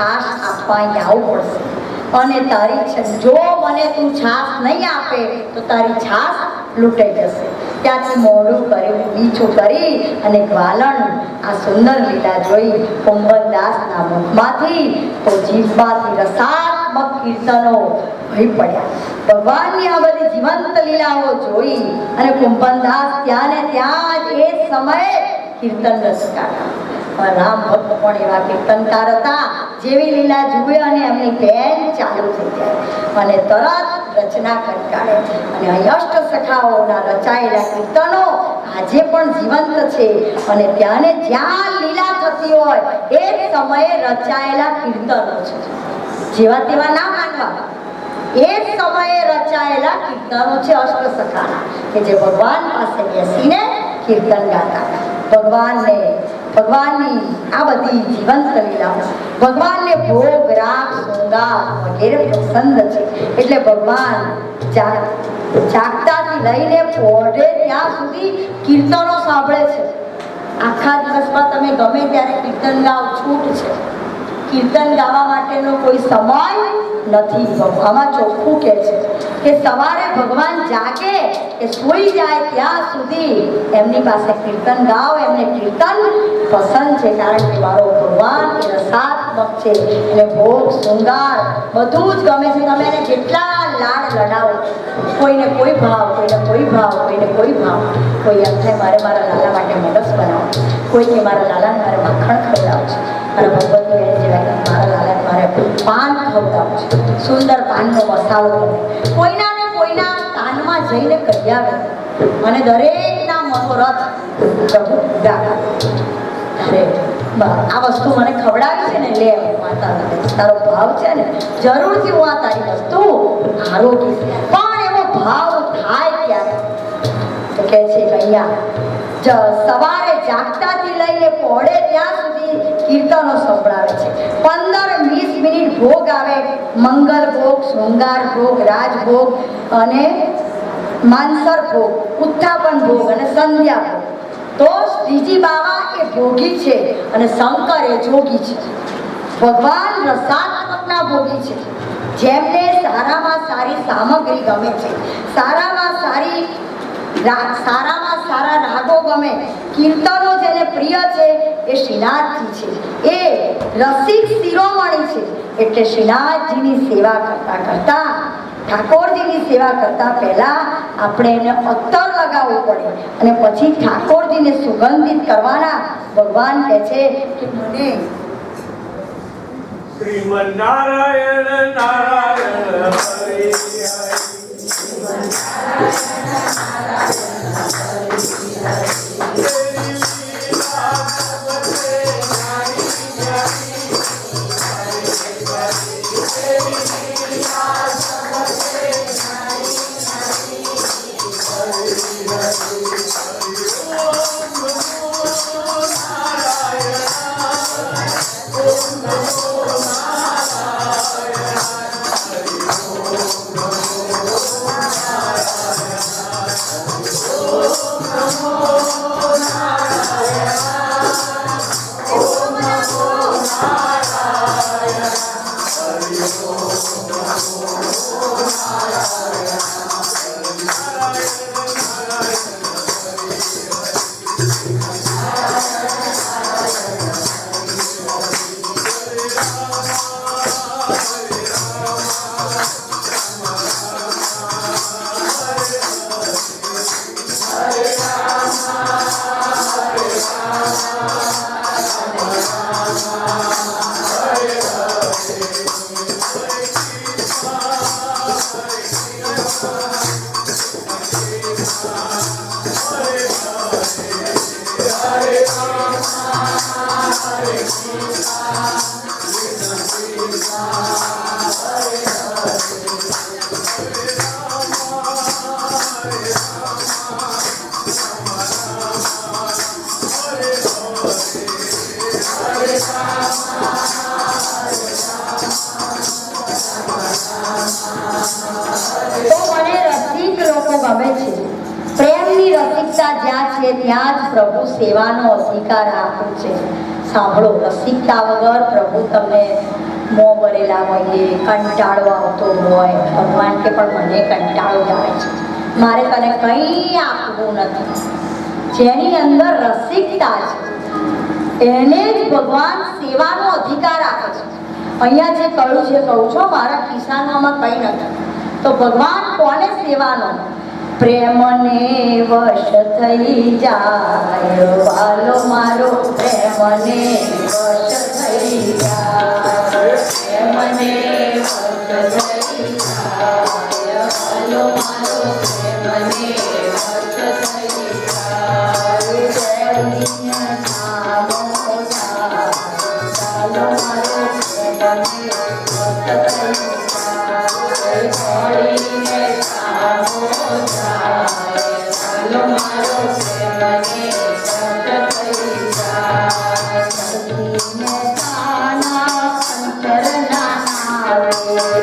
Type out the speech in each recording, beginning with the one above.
છાશ આપવા આવવું પડશે અને તારી જો મને તું છાશ નહીં આપે તો તારી છાશ લૂંટાઈ જશે. ત્યાંથી મોઢું કરી નીચું કરી અને ગ્વાલણ આ સુંદર લીલા જોઈ કુંભનદાસના મુખમાંથી તો જીભમાંથી રસાત્મક કીર્તનો વહી પડ્યા. ભગવાનની આ બધી જીવંત લીલાઓ જોઈ અને કુંભનદાસ ત્યાં ને ત્યાં જ એ સમયે કીર્તન રચતા. રામ ભક્ત પણ એવા કીર્તનકાર હતા. જેવી લીલા જુએ અને એમની પેન ચાલુ થઈ જાય અને તરત રચના કરી કાઢે. અને અહીં અષ્ટ સખાઓના રચાયેલા કીર્તનો આજે પણ જીવંત છે અને ત્યાંને જ્યાં લીલા થતી હોય એ સમયે રચાયેલા કીર્તનો છે. જેવા તેવા ના માનવા, એ સમયે રચાયેલા કીર્તનો છે અષ્ટ સખાના, કે જે ભગવાન પાસે બેસીને કીર્તન ગાતા. ભગવાનની આ બધી જીવંત લીલાઓ, ભગવાનને ભોગ રાગ શૃંગાર વગેરે પસંદ છે. એટલે ભગવાન જાગતાથી લઈને પોઢે ત્યાં સુધી કીર્તનો સાંભળે છે. આખા દિવસમાં તમે ગમે ત્યારે કીર્તન ગાવ, છૂટ છે. કીર્તન ગાવા માટેનો કોઈ સમય નથી. આમાં ચોખ્ખું કહે છે કે સવારે ભગવાન જાગે કે સૂઈ જાય ત્યાં સુધી એમની પાસે કીર્તન ગાઓ. એમને કીર્તન પસંદ છે, કારણ કે મારો ભગવાન એ રસાત્મક છે. એટલે ભોગ શૃંગાર બધું જ ગમે છે. તમે એને જેટલા લાડ લડાવો, કોઈને કોઈ ભાવ, કોઈને કોઈ ભાવ, કોઈને કોઈ ભાવ. કોઈ એમ થાય મારે મારા લાલા માટે મોડસ બનાવો, કોઈ કે મારા લાલાને મારે માખણ ખવડાવું છે, મારા ભગવતી એને જેવા મારા લાલાને મારે પાન ખવડાવું છે, સુંદર પાનનો મસાલો બને. કોઈના ને કોઈના કાનમાં જઈને કહી આવે અને દરેકના મનોરથ પ્રભુ પૂરા કરે. આ વસ્તુ મને ખવડાવી છે ને, લે માતા તારો ભાવ છે ને, જરૂરથી હું આ તારી વસ્તુ આરોગીશ. પણ એવો ભાવ થાય ક્યારે તો કહે છે કે અહીંયા સવારે જાગતાથી લઈને પોળે ત્યાં સુધી કીર્તનો સંભળાવે છે. 15-20 મિનિટ ભોગ આવે, મંગલ ભોગ, શૃંગાર ભોગ, રાજભોગ અને માનસર ભોગ, ઉત્થાપન ભોગ અને સંધ્યા ભોગ. તો શ્રીજી બાવા એ ભોગી છે અને શંકર એ જોગી છે. ભગવાન રસાત્મકના ભોગી છે. જેમને સારામાં સારી સામગ્રી ગમે છે, સારામાં સારા રાગો ગમે, કીર્તનો જેને પ્રિય છે એ શ્રીનાથજી છે. એ રસિક શિરોમણી છે. એટલે શ્રીનાથજીની સેવા કરતા ઠાકોરજીની સેવા કરતા પહેલા આપણે એને અત્તર લગાવવું પડે અને પછી ઠાકોરજીને સુગંધિત કરવાના. ભગવાન કહે છે કે મને શ્રીમન નારાયણ નારાયણ હરિ ત્યાં જ પ્રભુ સેવાનો અધિકાર આપ્યો છે. સાંભળો, રસિકતા વગર પ્રભુ તમને મોં ભરેલા હોઈએ, કંટાળો આવતો હોય, ભગવાન કે પણ મને કંટાળો જ આવે છે, મારે તને કંઈ આપવું નથી. જેની અંદર રસિકતા છે એને જ ભગવાન સેવાનો અધિકાર આપે છે. અહીંયા જે કહ્યું છે, કહું છું મારા ખિસ્સાનામાં કંઈ નથી, તો ભગવાન કોને સેવાનો? પ્રેમને વશ થઈ જાય વાલો મારો, પ્રેમને વશ થઈ જાય, પ્રેમને વશ થઈ જાય વાલો મારો, પ્રેમને વશ થઈ જાય, જોડીને સામો જાય વાલો મારો, પ્રેમને વશ થઈ જાય, જોડીને સામો જાય વાલો મારો, પ્રેમને વશ થઈ જાય, ધરતીને તાના અંતરના નાવે,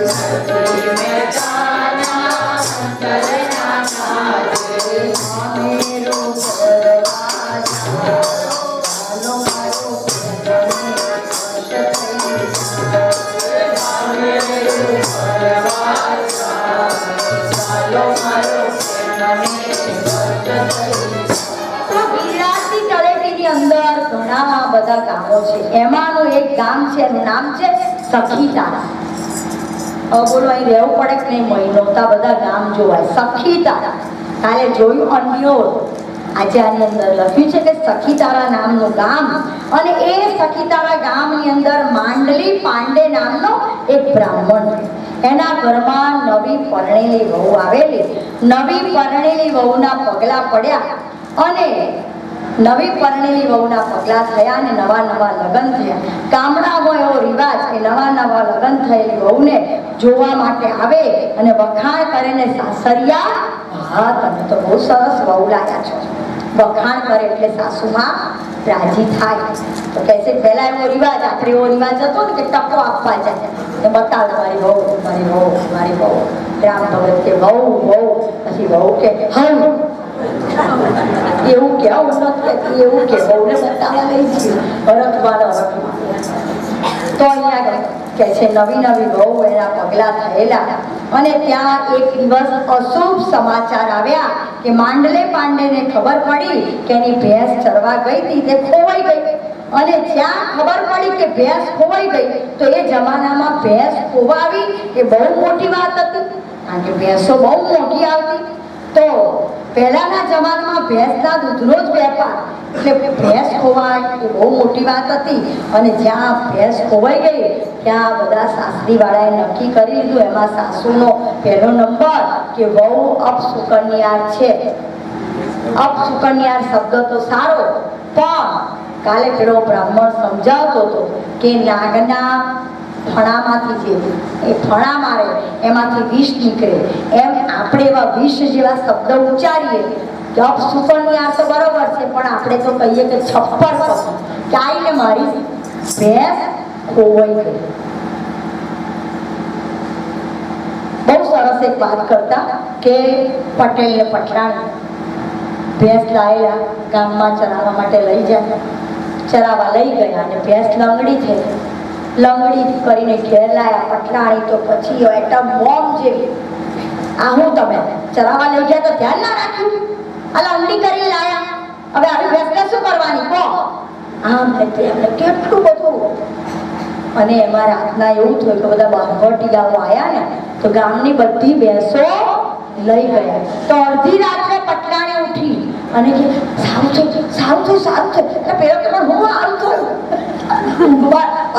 ધરતીને તાના અંતરના નાવે, અમેરો કરવા જાઓ વાલો મારો, પ્રેમને વશ થઈ જાય, અમેરો કરવા જાઓ વાલો મારો, પ્રેમને વશ થઈ જાય. ગુજરાતી તળેટીની અંદર ઘણા બધા ગામો છે. એમાંનું એક ગામ છે, એનું નામ છે સખીતારા. બોલો અહીં રહેવું પડે કે નહીં મહિનો, તો આ બધા ગામ જોવાય. સખીતારા કાલે જોયું અન્યોર, આજે આની અંદર લખ્યું છે કે સખીતારા નામનું ગામ. અને એ સખીતારા ગામની અંદર માંડલી પાંડે નામનો એક બ્રાહ્મણ, એના ઘરમાં નવી પરણેલી વહુ આવેલી. નવી પરણેલી વહુના પગલા પડ્યા અને નવી પરણેલી વહુના પગલા થયા અને નવા નવા લગ્ન થયા. ગામડામાં એવો રિવાજ કે નવા નવા લગ્ન થયેલી વહુને જોવા માટે આવે અને વખાણ કરે ને સાસરિયા, હા તમે તો બહુ સરસ વહુ લાગ્યા છો, વખાણ કરે એટલે સાસુમાં રાજી થાય. તો કહેશે પહેલા એવો રિવાજ, આપણે એવો રિવાજ હતો ને કે ટકો આપવા જાય, કે બતાવ મારી વહુ, મારી વહુ, મારી વહુ. રામ ભગત કે વહુ વહુ, પછી વહુ કે હવ, એવું કે એવું કે બહુને બતાવવા લઈ ગયું અરખમાં. તો અહીંયા કે છે નવી નવી વહુ એના પગલા થયેલા અને ત્યાં એક દિવસ અશુભ સમાચાર આવ્યા કે માંડલે પાંડેને ખબર પડી કે એની ભેંસ ચરવા ગઈ હતી તે ખોવાઈ ગઈ. અને જ્યાં ખબર પડી કે ભેંસ ખોવાઈ ગઈ તો એ જમાનામાં ભેંસ ખોવાવી એ બહુ મોટી વાત હતી, કારણ કે ભેંસો બહુ મોટી આવતી. તો પહેલાના જમાનામાં ભેંસના દૂધનો જ વેપાર, એટલે ભેંસ ખોવાય એ બહુ મોટી વાત હતી. અને જ્યાં ભેંસ ખોવાઈ ગઈ ત્યાં બધા સાસરીવાળાએ નક્કી કરી લીધું, એમાં સાસુનો પહેલો નંબર કે વહુ અપસુકન્યાર છે. અપસુકન્યાર શબ્દ તો સારો, પણ કાલે પેલો બ્રાહ્મણ સમજાવતો હતો કે નાગના ફણામાંથી જે એ ફણા મારે એમાંથી વિષ નીકળે, એમ આપણે એવા વિષ જેવા શબ્દ ઉચ્ચારીએ. જપ સુકન્યા તો બરોબર છે, પણ આપણે તો કહીએ કે છપ્પર પસંદ કે આઈને મારી ભેંસ ખોવાઈ ગઈ. બહુ સરસ એક વાત કરતા કે પટેલ ને પટરાણી ભેંસ લાયેલા, ગામમાં ચરાવવા માટે લઈ જાય, ચરાવવા લઈ ગયા અને ભેંસ લંગડી થઈ. લંગડી કરીને ઘેર લાયા પટરાણી તો પછી એટમ બોમ્બ જેવી. આ હું તમે ચરાવવા લઈ ગયા તો ધ્યાન ના રાખ્યું, આ લંગડી કરી લાયા, હવે આવી ભેંસને શું કરવાની કહો? આમ એમને કેટલું બધું. અને એમાં રાતના એવું થયું કે બધા બાંભટીયાઓ આવ્યા ને તો ગામની બધી ભેંસો લઈ ગયા. તો અડધી રાત્રે પટરાણી ઉઠી અને કે સારું થયું, સારું થયું, સારું થયું. એટલે પેલો કે હું સારું થયું,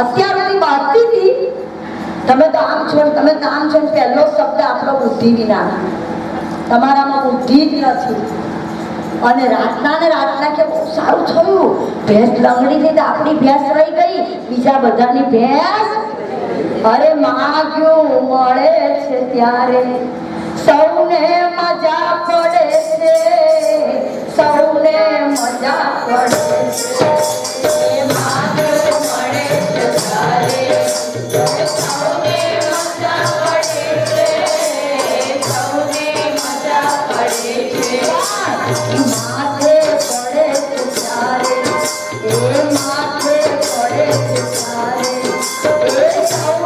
અત્યાર સુધી બાંધતી હતી, તમે તો આમ છો, તમે તો આમ છો. પહેલો શબ્દ આપણો બુદ્ધિ વિના, તમારામાં બુદ્ધિ જ નથી. અને રાતના ને રાતના કે બહુ સારું થયું, ભેંસ લંગડી થઈ તો આપણી ભેંસ રહી ગઈ, બીજા બધાની ભેંસ. અરે માગ્યું મળે છે ત્યારે સૌને મજા પડે છે, સૌને મજા પડે છે. માગ્યું મળે છે ત્યારે સૌને મજા પડે છે, સૌને મજા પડે છે. માથે પડે છે ત્યારે, એ માથે પડે છે ત્યારે, એ સૌ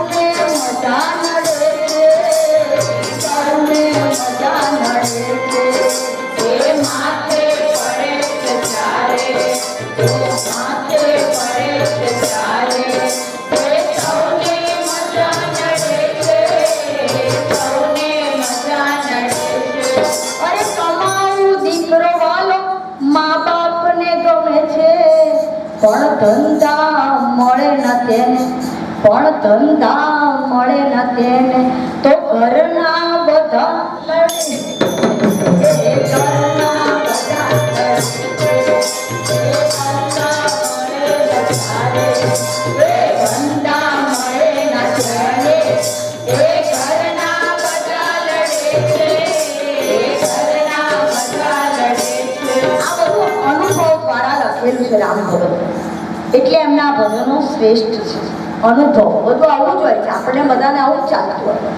ધંધા મળે ન તેને, પણ ધંધા મળે ન તેને તો ઘરના બધા લડે. એ ઘરના બધા લડે. એ ધંધા મળે ન ત્યારે, એ ધંધા મળે ન ત્યારે, એ ઘરના બધા લડે છે. એ ઘરના બધા લડે છે. આ બધું અનુભવ દ્વારા લખેલું છે રામ ભગત, એટલે એમના ભજનો શ્રેષ્ઠ છે. અનુભવ બધું આવું જ હોય છે, આપણને બધાને આવું જ ચાલતું હોય.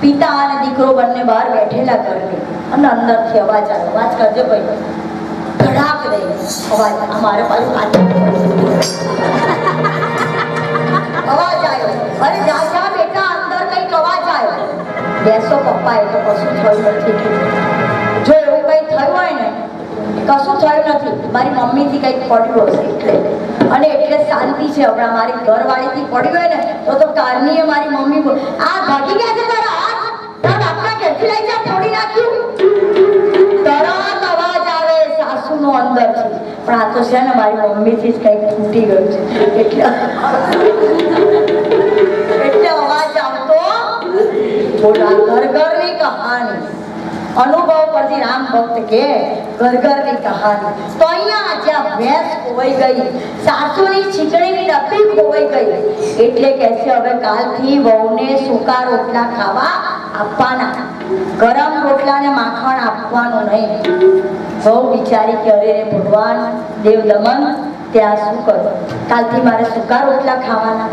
પિતા અને દીકરો બંને બહાર બેઠેલા ઘરની અને અંદરથી અવાજ આવ્યો. અવાજ કરજો ભાઈ, ધડાક દે અવાજ. અમારે પાછું અવાજ આવ્યો. અરે જા જા બેટા, અંદર કંઈક અવાજ આવ્યો. બેસો પપ્પા, એ તો કશું થયું નથી. જો એવું કંઈ થયું હોય ને, કશું થયું નથી, મારી મમ્મીથી કંઈક પડ્યું હશે એટલે, અને એટલે શાંતિ છે. હમણાં મારી ઘરવાળીથી પડ્યું હોય ને તો કારણીએ મારી મમ્મી આ ભાગી ગયા છે, તારા હાથ તારા બાપના ઘેરથી લઈ જા, ફોડી નાખ્યું. તરત અવાજ આવે સાસુનો અંદરથી, પણ આ તો છે ને મારી મમ્મીથી જ કંઈક તૂટી ગયું છે એટલે અવાજ આવતો. બોલા ઘર ઘરની કહાની, અનુભવ પરથી રામ ભક્ત કે ઘર ઘરની કહાની. તો અહીંયા જ્યાં ભેંસ ખોવાઈ ગઈ, સાસુની છીકણીની ડબ્બી ખોવાઈ ગઈ, એટલે કે છે હવે કાલથી વહુને સૂકા રોટલા ખાવા આપવાના, ગરમ રોટલાને માખણ આપવાનું નહીં. વહુ બિચારી કે અરે રે ભગવાન દેવ દમન, ત્યાં શું કરું, કાલથી મારે સૂકા રોટલા ખાવાના.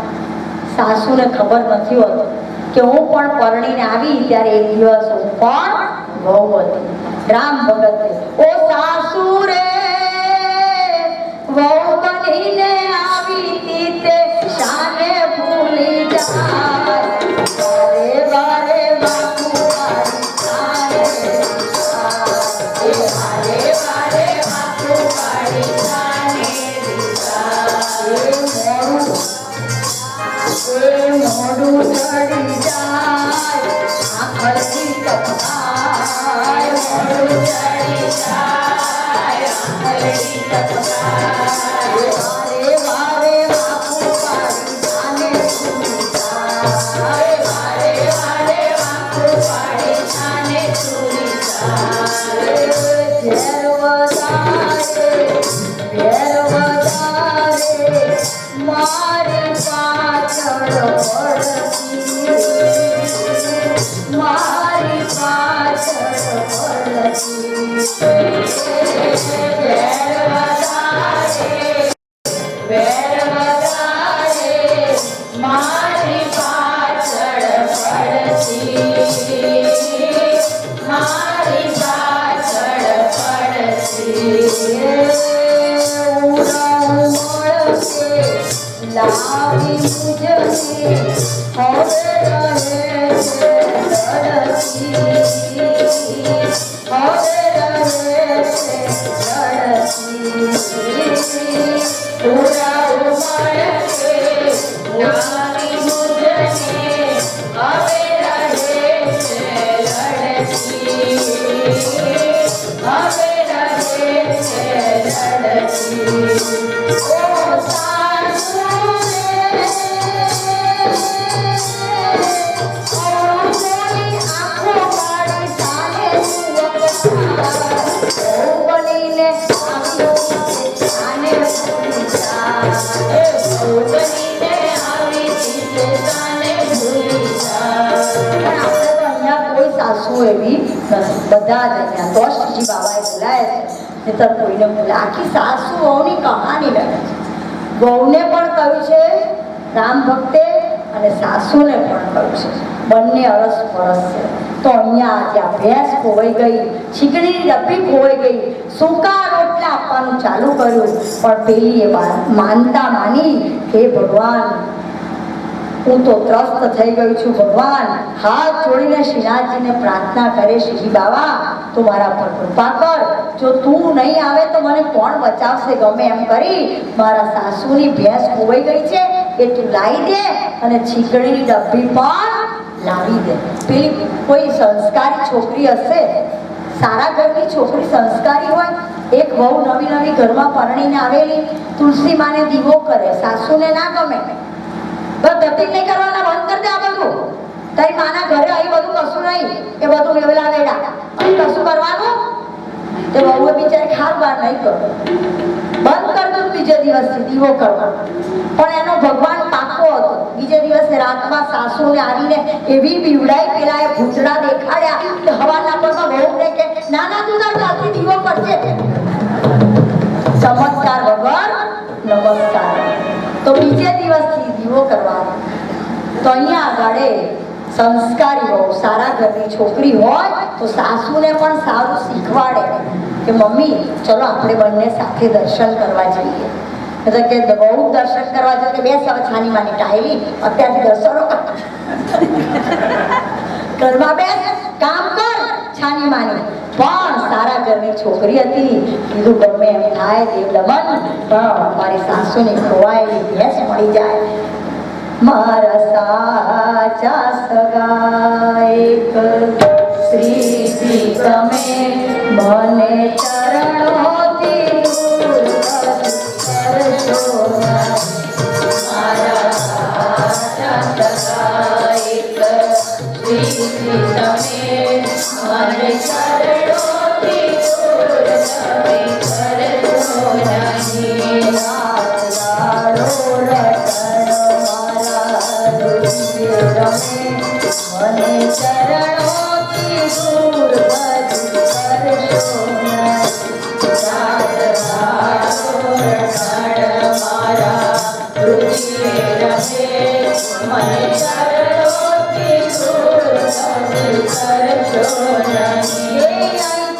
સાસુને ખબર નથી હોતી કે હું પણ પરણીને આવી ત્યારે એક દિવસ હું પણ વહુ હતી. રામ ભગત ઓ સાસુ રે વહુ બનીને આવી તે શાને ભૂલી જાય, વારે વારે બાપુ મારી શાને, વારે વારે બાપુ મારી શાને મોડું ચડી જાય, આખરથી ટપકાય, મોડું ચડી જાય, આખરથી ટપકાય, વારે વારે બાપુ પાડી શાને છૂટી જાય, વારે વારે બાપુ પાડી શાને છૂટી જાય. ઘેર વધારે મારી પાછળ પડતી, મારી પાછળ પડતી. વેર વધારે મારી પાછળ પડતી, મારી પાછળ પડતી. લાવી મુજને હવે રહે છે લડતી, હવે રહે છે લડતી. પૂરા ઉમળે લાવી મુજને હવે રહે છે લડતી, હવે રહે છે લડતી. એવી બધા જ અહીંયા તો શ્રીજી બાબાએ બોલાય છે, નહીતર કોઈને બોલે. આખી સાસુ વહુની કહાની લખે છે. વહુને પણ કહ્યું છે રામ ભક્તે અને સાસુને પણ કહ્યું છે, બંને અરસ પરસ છે. તો અહીંયા જ્યાં ભેંસ ખોવાઈ ગઈ, છીકણીની ડબ્બી ખોવાઈ ગઈ, સૂકા રોટલા આપવાનું ચાલુ કર્યું, પણ પેલી એ માનતા માની હે ભગવાન હું તો ત્રસ્ત થઈ ગઈ છું. ભગવાન હાથ જોડીને શ્રીનાથજીને પ્રાર્થના કરે, શ્રીજી બાબા તું મારા પર કૃપા કર, જો તું નહીં આવે તો મને કોણ બચાવશે. ગમે એમ કરી મારા સાસુની ભેંસ ખોવાઈ ગઈ છે એ તું લાવી દે, અને છીકણીની ડબ્બી પણ લાવી દે. પેલી કોઈ સંસ્કારી છોકરી હશે, સારા ઘરની છોકરી સંસ્કારી હોય. એક બહુ નવી નવી ઘરમાં પરણીને આવેલી તુલસી માને દીવો કરે, સાસુને ના ગમે. બસ ધતિક નહીં કરવાના, બંધ કરી દે આ બધું. તારી માના ઘરે અહીં બધું કશું નહીં, એ બધું વેવલા વેડા અહીં કશું કરવાનું. તે બહુએ બિચારી ખાર બાર નહીં કરો, બંધ કરી દઉં બીજે દિવસથી દીવો કરવાનો. પણ એનો ભગવાન પાકો હતો. બીજે દિવસે રાતમાં સાસુને આવીને એવી બીવડાઈ, પેલા એ ભૂતડા દેખાડ્યા કે હવાના પરમાં વહુને કે ના ના તું તાર જાતથી દીવો કરજે. ચમત્કાર વગર નમસ્કાર. તો બીજે દિવસથી દીવો કરવાનો. તો અહીંયા આગળ સંસ્કારી બહુ સારા ઘરની છોકરી હોય તો સાસુને પણ સારું શીખવાડે કે મમ્મી ચલો આપણે બંને સાથે દર્શન કરવા જઈએ. એટલે કે બહુ દર્શન કરવા જઈએ કે બે છાની માની ટાઈલી અત્યારથી દર્શનો ઘરમાં બેસ, કામ કર છાની માની. પણ સારા ઘરની છોકરી હતી. કીધું ગમે એમ થાય દેવ દમન, પણ મારી સાસુને ખોવાયેલી ભેંસ મળી જાય. મારા સાચા સગા એક શ્રીજી તમે મને ચરણોથી દૂર કરશો. મારા સાચા સગા એક શ્રીજી તમે મને ચરણોથી દૂર તમે કરશો નહીં. મને ચરણોથી દૂર કરશો નહીં. મારા રુચિએ રહે, મને ચરણોથી દૂર કરશો નહીં.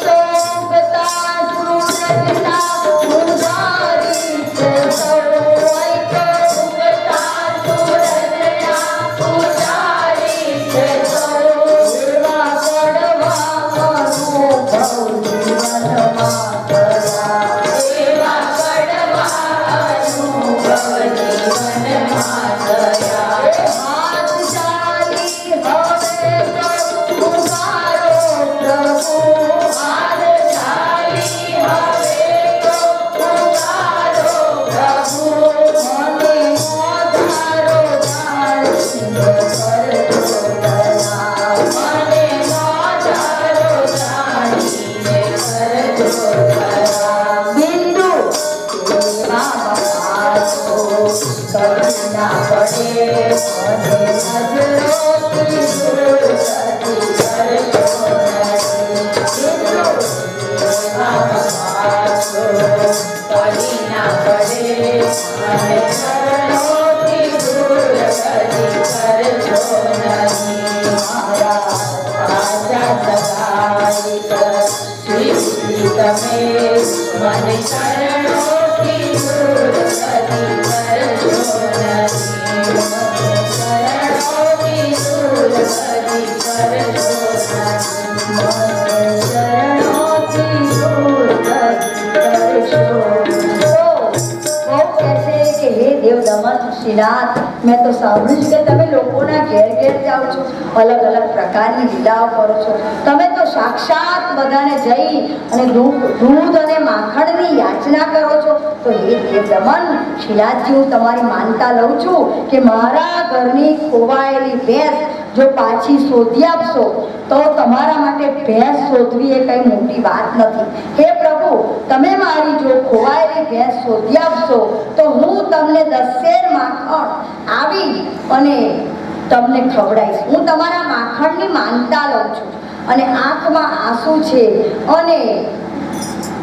તો ઉગતા સૂરજના ઉજારી છે સૌ. શ્રીનાથ, મેં તો સાંભળ્યું છે કે તમે લોકોના ઘેર ઘેર જાઓ છો, અલગ અલગ પ્રકારની લીલાઓ કરો છો. તમે તો સાક્ષાત બધાને જઈ અને દૂધ અને માખણની યાચના કરો છો. તો હે દેવ દમન શ્રીનાથજી, હું તમારી માનતા લઉં છું કે મારા ઘરની ખોવાયેલી ભેંસ જો પાછી શોધી આપશો તો તમારા માટે ભેંસ શોધવી એ કઈ મોટી વાત નથી. હે પ્રભુ, તમે મારી જો ખોવાયેલી ભેંસ શોધી આપશો તો હું તમને 10 શેર માખણ આવી અને તમને ખવડાવીશ. હું તમારા માખણની માનતા લઉં છું. અને આંખમાં આંસુ છે અને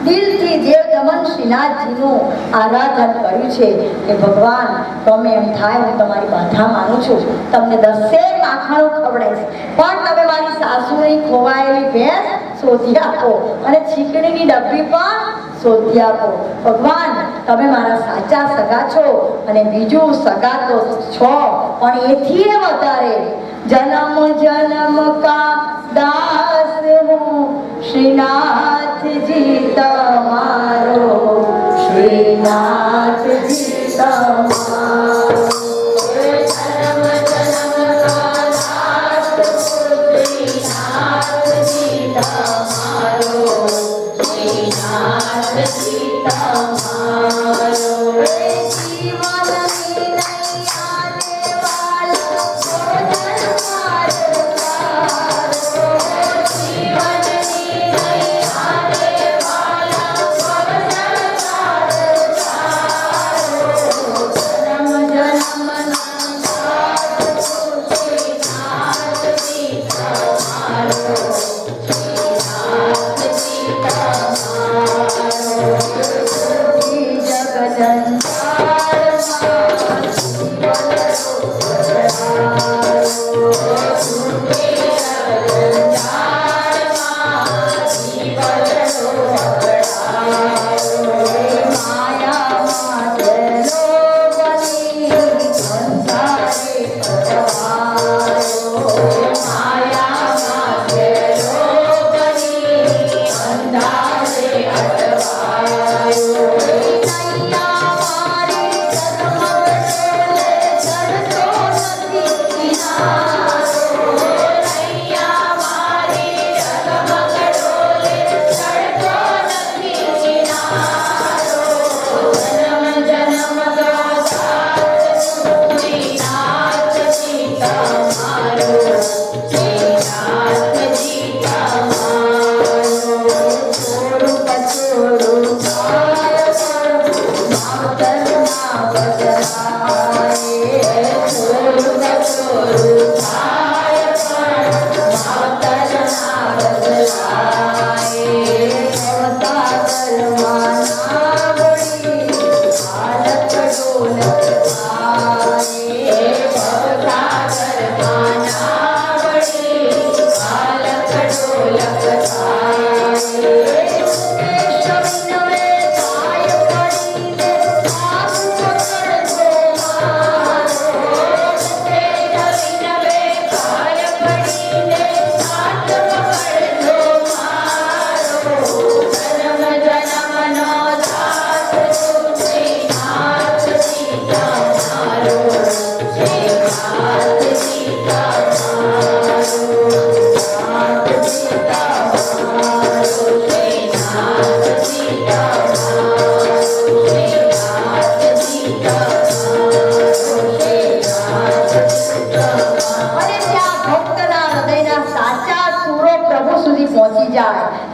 દિલથી દેવ દમન શ્રીનાથજીનું આરાધન કર્યું છે કે ભગવાન તમે એમ થાય હું તમારી બાધા માનું છું, તમને 10 શેર માખણો ખવડાવીશ, પણ તમે મારી સાસુની ખોવાયેલી ભેંસ શોધી આપો અને છીકણીની ડબ્બી પણ શોધી આપો. ભગવાન તમે મારા સાચા સગા છો અને બીજું સગા તો છો પણ એથી વધારે જન્મ જન્મ કા દાસ હું શ્રીનાથજી તમારો, શ્રીનાથજી તમારો. જન્મ જન્મ કા દાસ શ્રીનાથજી તમારો.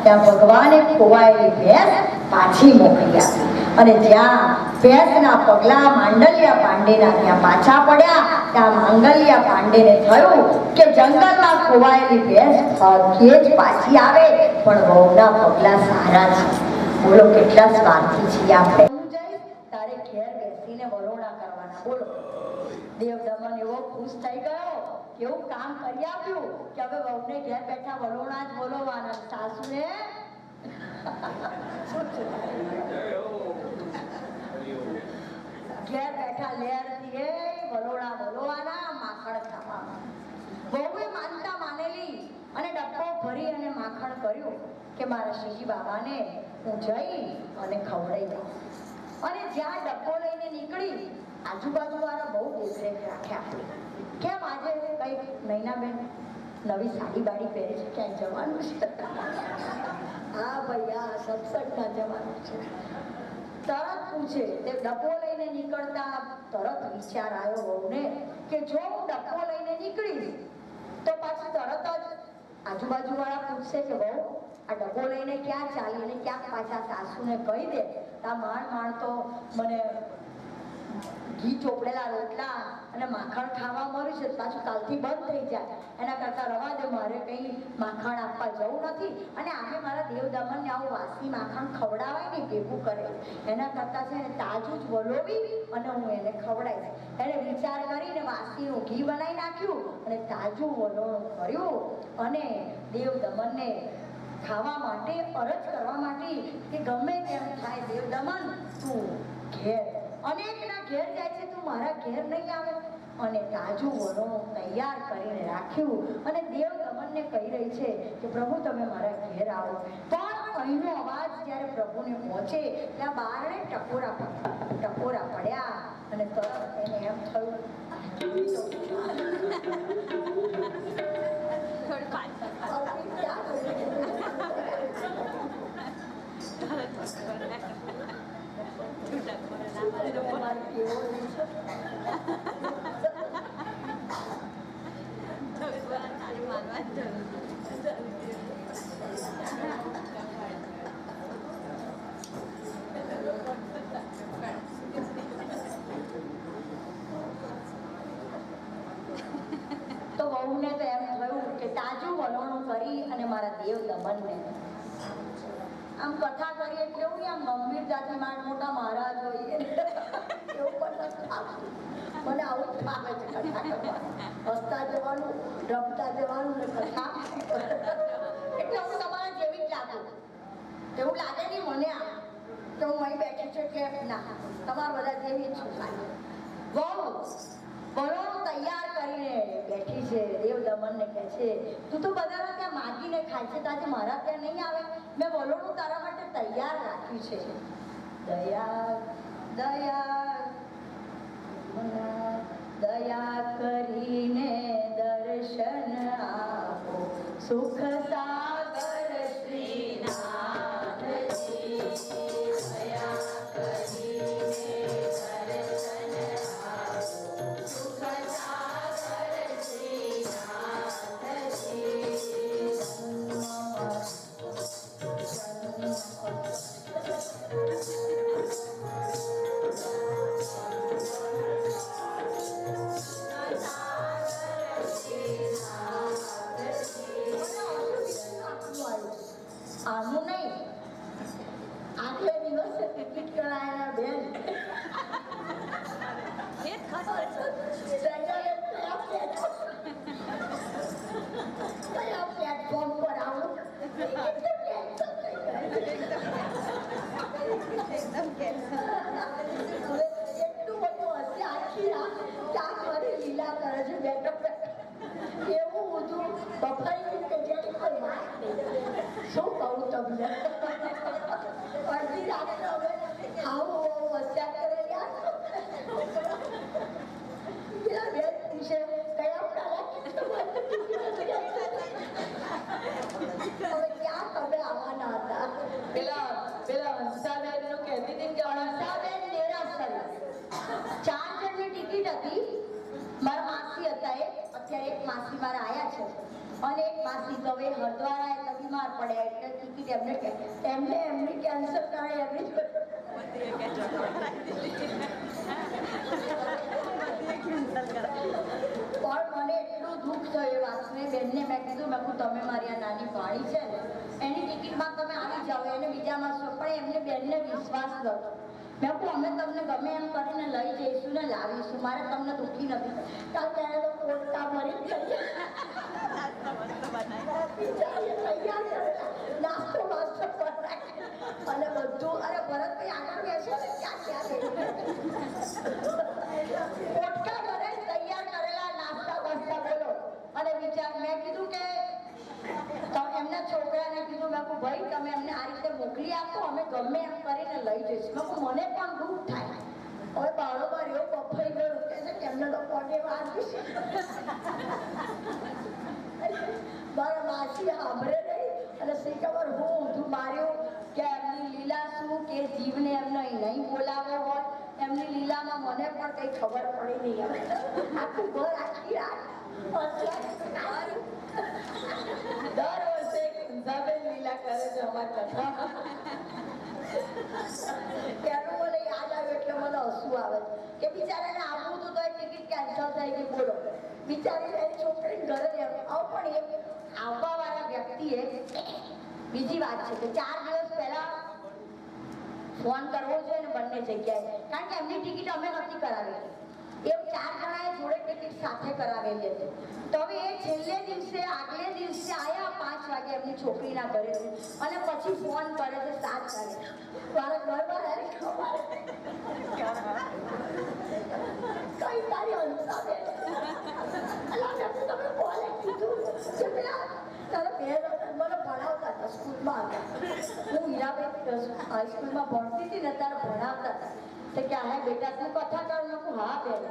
ત્યાં ભગવાને ખોવાયેલી ભેંસ પાછી મોકલી આપી અને જ્યાં ભેંસના પગલા માંડલિયા પાંડેના ત્યાં પાછા પડ્યા ત્યાં માંગલિયા પાંડેને થયું કે જંગલમાં ખોવાયેલી ભેંસ ભાગ્યે જ પાછી આવે પણ વહુના પગલા સારા છે. બોલો કેટલા સ્વાર્થી છીએ આપણે. તારે ઘેર બેસીને વલોણા કરવાના. બોલો દેવ દમન એવો ખુશ થઈ ગયો, એવું કામ કરી આપ્યું કે હવે વહુને ઘેર બેઠા વલોણા જ બોલવાના. સાસુને ઘેર બેઠા લેરથી વલોણા બોલવાના, માખણ ખાવાના. વહુએ માનતા માનેલી અને ડબ્બો ભરી અને માખણ કર્યું કે મારા શ્રીજી બાબાને હું જઈ અને ખવડાવી દઉં. અને જ્યાં ડબ્બો લઈને નીકળી આજુબાજુ વાળા બહુ દેખરેખ રાખ્યા. કેમ આજે કઈ નૈનાબેન નવી સાડી બાડી પહેરી છે, ક્યાંય જવાનું છે? હા ભાઈ, આ સત્સંગમાં જવાનું છે. તરત પૂછે, તે ડબ્બો લઈને નીકળતા તરત વિચાર આવ્યો વહુને કે જો હું ડબ્બો લઈને નીકળીશ તો પાછું તરત જ આજુબાજુ વાળા પૂછશે કે વહુ આ ડબ્બો લઈને ક્યાં ચાલીને ક્યાંક પાછા સાસુને કહી દે તા માણ તો મને ઘી ચોપડેલા રોટલા અને માખણ ખાવા મળ્યું છે, પાછું કાલથી બંધ થઈ જાય. એના કરતા રવા દે, મારે કંઈ માખણ આપવા જવું નથી. અને આમે મારા દેવ દમનને આવું વાસી માખણ ખવડાવાય ને ભેગું કરે, એના કરતા છે ને તાજું જ વલોવી અને હું એને ખવડાવીશ. એને વિચાર કરીને વાસીનું ઘી બનાવી નાખ્યું અને તાજું વલોણું કર્યું અને દેવ દમનને ખાવા માટે અરજ કરવા માટે કે ગમે તેમ થાય દેવ દમન તું ઘેર અનેકના ઘેર જાય છે, તું મારા ઘેર નહીં આવે. અને તાજું વલોણું તૈયાર કરીને રાખ્યું અને દેવ દમનને કહી રહી છે કે પ્રભુ તમે મારા ઘેર આવો. પણ અહીંનો અવાજ જ્યારે પ્રભુને પહોંચે ત્યાં બારણે ટકોરા પડ્યા અને તરત એને એમ થયું તો વહુને તો એમ થયું કે તાજું વલોણું કરી અને મારા દેવ દમનને આમ કથા કરી એટલે એવું આમ ગંભીરતાથી મોટા મહારાજ હોય એવું પણ નથી આવતું. મને આવું જ ફાવે છે કથા કરવાનું, હસતા જવાનું, રમતા જવાનું ને કથા એટલે હું તમારા જેવી જ લાગુ. એવું લાગે નહીં મને આમ કે હું અહીં બેઠી છું એટલે ના, તમારા બધા જેવી જ છું. વહુ વલોણું તૈયાર કરીને બેઠી છે. દેવ દમનને કહે છે તું તો બધાના ત્યાં માગીને ખાય છે, તાજે મારા ત્યાં નહીં આવે. મેં વલોણું તારા માટે તૈયાર રાખ્યું છે. દયા દયા દયા કરીને દર્શન આપો સુખ સાગર શ્રીનાથજી. દયા કરીને દર્શન આપો સુખ સાગર શ્રીનાથજી. બફાઈ કે જેને કોઈ વાત નહીં. શું કહું તમને? અડધી રાત્રે હવે આવું હોશિયાર કરેલા પેલા બે દિવસે કયા હવે ક્યાં તમે આવવાના હતા? પેલા હંસાબેન નું કહેતી હતી કે હંસાબેન દેરાસર 4 જણની ટિકિટ હતી. મારા માસી હતા અત્યારે એક માસી મારા આયા છે અને એક માસી તો હવે હરદ્વારા એટલે બીમાર પડ્યા એટલે ટિકિટ એમની કેન્સલ કરાય એમની પણ મને એટલું દુઃખ થયું એ વાતને. બેનને મેં કીધું તમે મારી આ નાની ભાણી છે ને એની ટિકિટમાં તમે આવી જાઓ એને બીજામાં શું. પણ એમને બેનને વિશ્વાસ નતો. મેં કહું અમે તમને ગમે એમ કરીને લઈ જઈશું ને લાવીશું. મારે તમને દુઃખી નથી. કારણ કે એને તો પોટકા ભરી નાસ્તો અને બધું. અરે ભરતભાઈ આગળ બેસો ને ક્યાં પોટકા ભરે તૈયાર કરેલા નાસ્તા વાસ્તા બોલો. અને વિચાર મેં કીધું કે એમના છોકરાને કીધું મેં કહું ભાઈ તમે એમને આ રીતે મોકલી આપો અમે ગમે એમ કરીને લઈ જઈશું. મેં કહું મને પણ દુઃખ થાય. હવે બારોબાર એવો બફાઈ ગયો કે છે કે એમને તો પોતે વાંચી છે. મારા માસી સાંભળે નહીં અને શી ખબર હું ઊંધું માર્યું કે એમની લીલા શું કે જીવને એમને નહીં બોલાવો હોય એમની લીલામાં મને પણ કઈ ખબર પડી નહીં. આખું ઘર આખી રાત દર વર્ષે હંસાબેન લીલા કરે છે અમારી કથા. ત્યાંનું મને યાદ આવ્યું એટલે મને હસવું આવે કે બિચારાને આવવું હતું તો એ ટિકિટ કેન્સલ થઈ ગઈ. બોલો બિચારી એની છોકરીને ઘરે આવું. પણ એ આવવા વાળા વ્યક્તિએ બીજી વાત છે કે 4 દિવસ પહેલા ફોન કરવો જોઈએ ને બંને જગ્યાએ. કારણ કે એમની ટિકિટ અમે નથી કરાવેલી. એ 4 જણાએ જોડે ટિકિટ સાથે કરાવેલી હતી. તો હવે એ છેલ્લે દિવસે આગલે દિવસે આવ્યા 5 વાગે એમની છોકરીના ઘરેથી અને પછી ફોન કરે છે 7 વાગે મારા ઘરમાં કઈ તારી હંસાબેન તમે બોલે કીધું કે પેલા તારા બે મને ભણાવતા હતા સ્કૂલમાં હતા. હું હીરાબેન હાઈસ્કૂલમાં ભણતી હતી ને ત્યારે ભણાવતા હતા. તો કે હા બેટા તું કથા કર. મેં કહું હા બેન.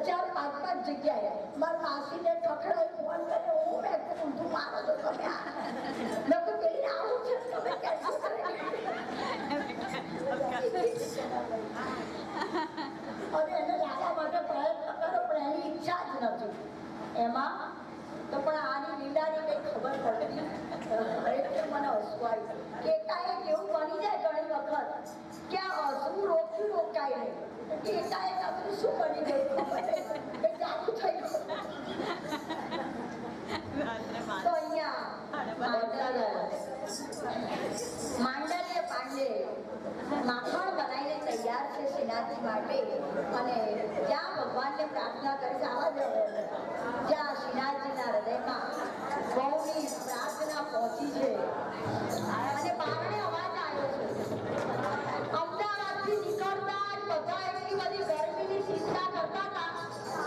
ચાર પાંચ જગ્યાએ મારા માસીને ઠકડાઈ ફોન કર્યો. હું મેં ઊંધું મારો તો તમે મેં કહું પેલી આવું છે તમે કેન્સલ કરી અને એને લાવવા માટે પ્રયત્ન કરો પણ એની ઈચ્છા જ નથી એમાં. તો પણ આની લીલાની કંઈ ખબર પડતી એટલે મને હસવું આવ્યું કે એકાએક એવું બની જાય ઘણી વખત કે આ હસવું રોકાય નહીં. એકાએક આ બધું શું બની ગયું એ ચાલુ થઈ ગયું. તો અહીંયા માંડલે પાંડે માખણ બનાવીને તૈયાર છે શ્રીનાથજી માટે. અને જ્યાં ભગવાનને પ્રાર્થના કરે છે આવા જ જ્યાં શ્રીનાથજીના હૃદયમાં બહુની પ્રાર્થના પહોંચી છે અને બારણે અવાજ આવ્યો છે. અમદાવાદથી નીકળતા જ બધા એટલી બધી ગરમીની ચિંતા કરતા હતા.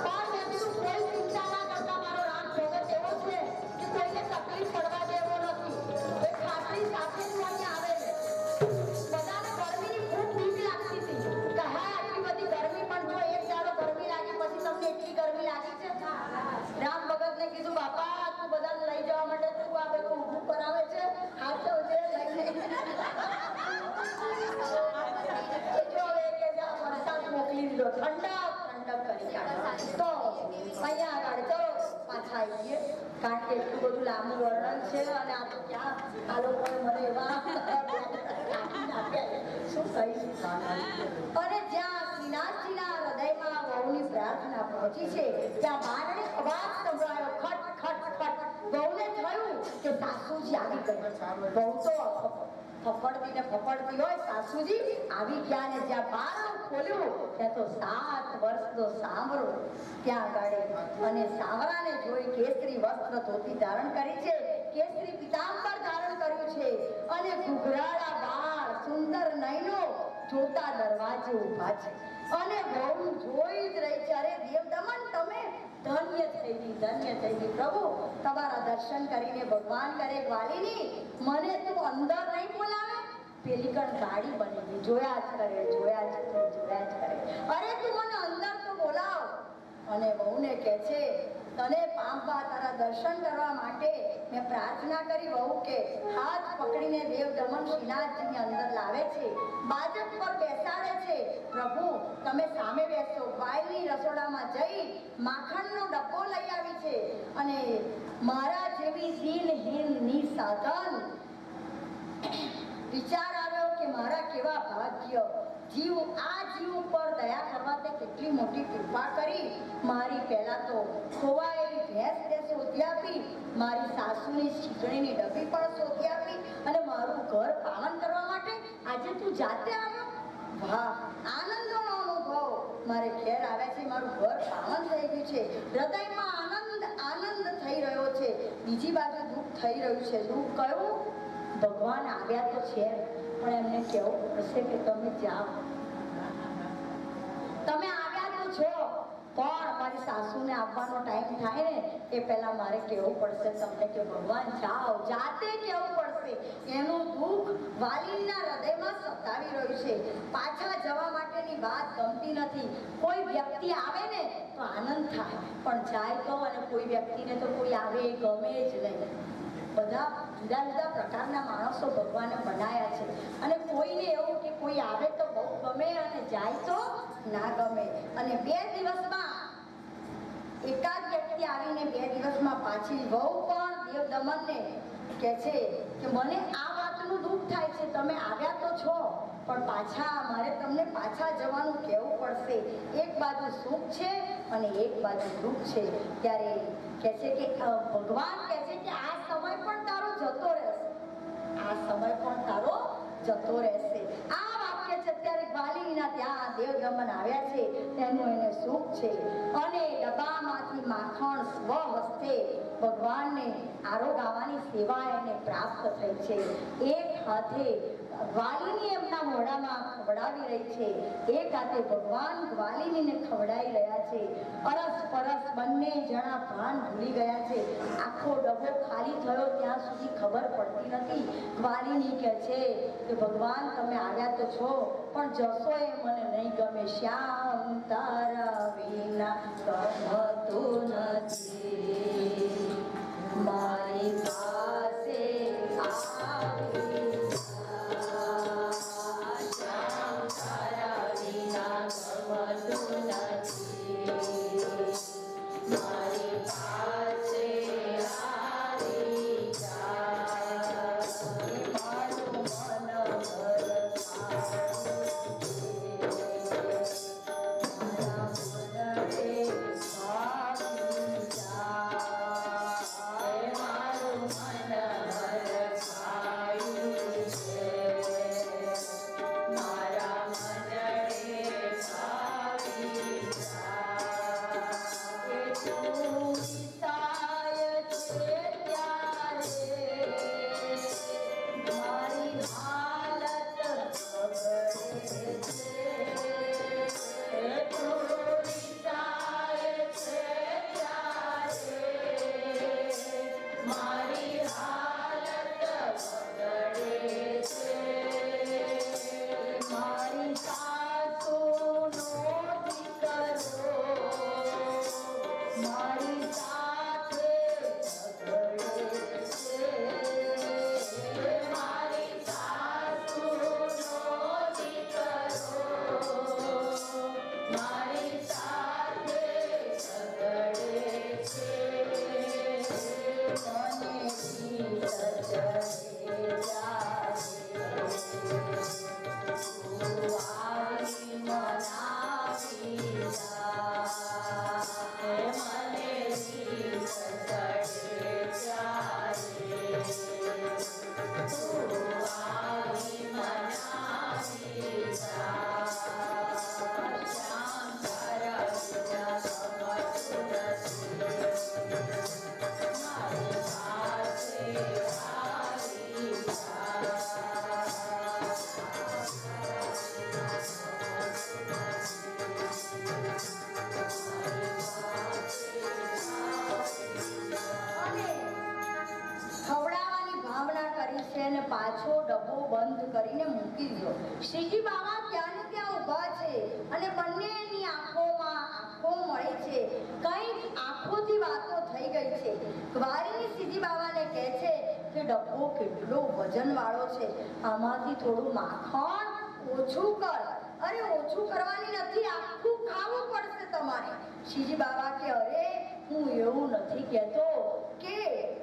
પણ મેં કીધું કોઈ ચિંતા ના કરતા મારો રામ જગત એવો છે કે કોઈને તકલીફ પડવા દેવો નથી. એ ખાતરી સાથે જ અહીં આવે છે. બધાને ગરમીની ખૂબ બીક લાગતી હતી કે હા આટલી બધી ગરમી પણ જો એક દાડો ગરમી લાગી પછી તમને એટલી ગરમી લાગી છે. રામ ભગતને કીધું બાપા તું બધાને લઈ જવા માટે તું આ બધું ઊભું કરાવે છે હાચવજે લઈને. જો હવે કે વરસાદ મોકલી દીધો ઠંડક કરી તો અહીંયા આગળ ચલો પાછા આવી જઈએ. કારણ કે એટલું બધું લાંબુ વર્ણન છે અને આ તો ક્યાં આ લોકોએ મને એવા શું કહીશ. અને જ્યાં શ્રીનાથજીના હૃદયમાં વહુની પ્રાર્થના પહોંચી છે ત્યાં બારણે અવાજ સંભળાયો ખટ ખટ ખટ. વહુને થયું કે સાસુજી આવી ગયા. વહુ તો ફફડતી હોય સાસુજી આવી ગયા ને જ્યાં બારણું ખોલ્યું ત્યાં તો 7 વર્ષનો સાંવરો ત્યાં આગળ અને સાંવરાને જોઈ કેસરી વસ્ત્ર ધોતી ધારણ કરી છે, કેસરી પીતાંબર ધારણ કર્યું છે અને ઘૂઘરાળા બાળ સુંદર નયનો જોતા દરવાજે ઊભા છે અને બહુ જોઈ જ રહી છે. અરે દેવદમન તમે ધન્ય થઈ ગઈ પ્રભુ, તમારા દર્શન કરીને ભગવાન કરે ગ્વાલિની મને તું અંદર નહીં બોલાવે, પેલી કણ ગાડી બની ગઈ, જોયા જ કરે. અરે તું મને અંદર તો બોલાવ. અને વહુને કહે છે તને પામવા તારા દર્શન કરવા માટે મેં પ્રાર્થના કરી. વહુ કે હાથ પકડીને દેવદમન શ્રીનાથજીની અંદર લાવે છે, બાજક પર બેસાડે છે. પ્રભુ તમે સામે બેસો. વાયની રસોડામાં જઈ માખણનો ડબ્બો લઈ આવી છે અને મારા જેવી દિનહીન નિસાધન વિચાર આવ્યો કે મારા કેવા ભાગ્ય જીવ ઉપર દયા કરવા તે કેટલી મોટી કૃપા કરી. મારી પહેલા તો ખોવાયેલી ભેંસ તે શોધી આપી, મારી સાસુની શીકણીની ડબ્બી પણ શોધી આપી અને મારું ઘર પાવન કરવા માટે આજે તું જાતે આવ્યો. વાહ, આનંદનો અનુભવ મારે ઘેર આવ્યા છે, મારું ઘર પાવન થઈ ગયું છે, હૃદયમાં આનંદ થઈ રહ્યો છે. બીજી બાજુ દુઃખ થઈ રહ્યું છે. દુઃખ કયું? ભગવાન આવ્યા તો છે પણ એમને કહેવું પડશે કે તમે જાઓ. તમે આવ્યા તો છો પણ મારી સાસુને આવવાનો ટાઈમ થાય ને એ પહેલા મારે કહેવું પડશે તમને કે ભગવાન જાઓ, જાતે કહેવું પડશે. એનું દુઃખ વાલીના હૃદયમાં સતાવી રહ્યું છે. પાછા જવા માટેની વાત ગમતી નથી. કોઈ વ્યક્તિ આવે ને તો આનંદ થાય પણ જાય તો, અને કોઈ વ્યક્તિને તો કોઈ આવે એ ગમે જ નહીં. બધા જુદા જુદા પ્રકારના માણસો ભગવાને બનાવ્યા છે અને કોઈને એવું કે કોઈ આવે તો બહુ ગમે અને જાય તો ના ગમે. અને 2 દિવસમાં એકાદ વ્યક્તિ આવીને 2 દિવસમાં પાછી વહુ પણ દેવદમનને કહે છે કે મને આ વાતનું દુઃખ થાય છે, તમે આવ્યા તો છો પણ મારે તમને પાછા જવાનું કહેવું પડશે. એક બાજુ સુખ છે અને એક બાજુ દુઃખ છે. ત્યારે કહે છે કે ભગવાન કહે છે કે આ સમય પણ તારો જતો રહેશે. આ વાક્ય છે ત્યારે ગ્વાલિનીના ત્યાં દેવદમન આવ્યા છે તેનું એને સુખ છે અને ડબ્બામાંથી માખણ સ્વહસ્તે ભગવાનને આરોગાવાની સેવા એને પ્રાપ્ત થઈ છે. એક હાથે ગ્વાલિની એમના મોઢામાં ખવડાવી રહી છે, એક હાથે ભગવાન ગ્વાલિનીને ખવડાવી રહ્યા છે. અરસ બંને જણા ભાન ભૂલી ગયા છે. આખો ડબ્બો ખાલી થયો ત્યાં સુધી ખબર પડતી નથી. ગ્વાલિની કહે છે કે ભગવાન તમે આવ્યા તો છો પણ જશો એ મને નહીં ગમે. શ્યામ તારા વિના ગમતું નથી, મારી પાસે આવી શ્યામ તારા વિના ગમતું નથી, મારી પાસે આવી જા, મારું મન ભરતા બંધ કરીને મૂકી દીધો. શ્રીજી બાબા ત્યાં ને ત્યાં ઊભા છે અને બંનેની આંખોમાં આંખો મળી છે. કંઈક આંખોથી વાતો થઈ ગઈ છે. ગ્વારીની શ્રીજી બાબાને કહે છે કે ડબ્બો કેટલો વજનવાળો છે, આમાંથી થોડું માખણ ઓછું કર. અરે ઓછું કરવાની નથી, આખું ખાવું પડશે તમારે. શ્રીજી બાબા કે અરે હું એવું નથી કહેતો કે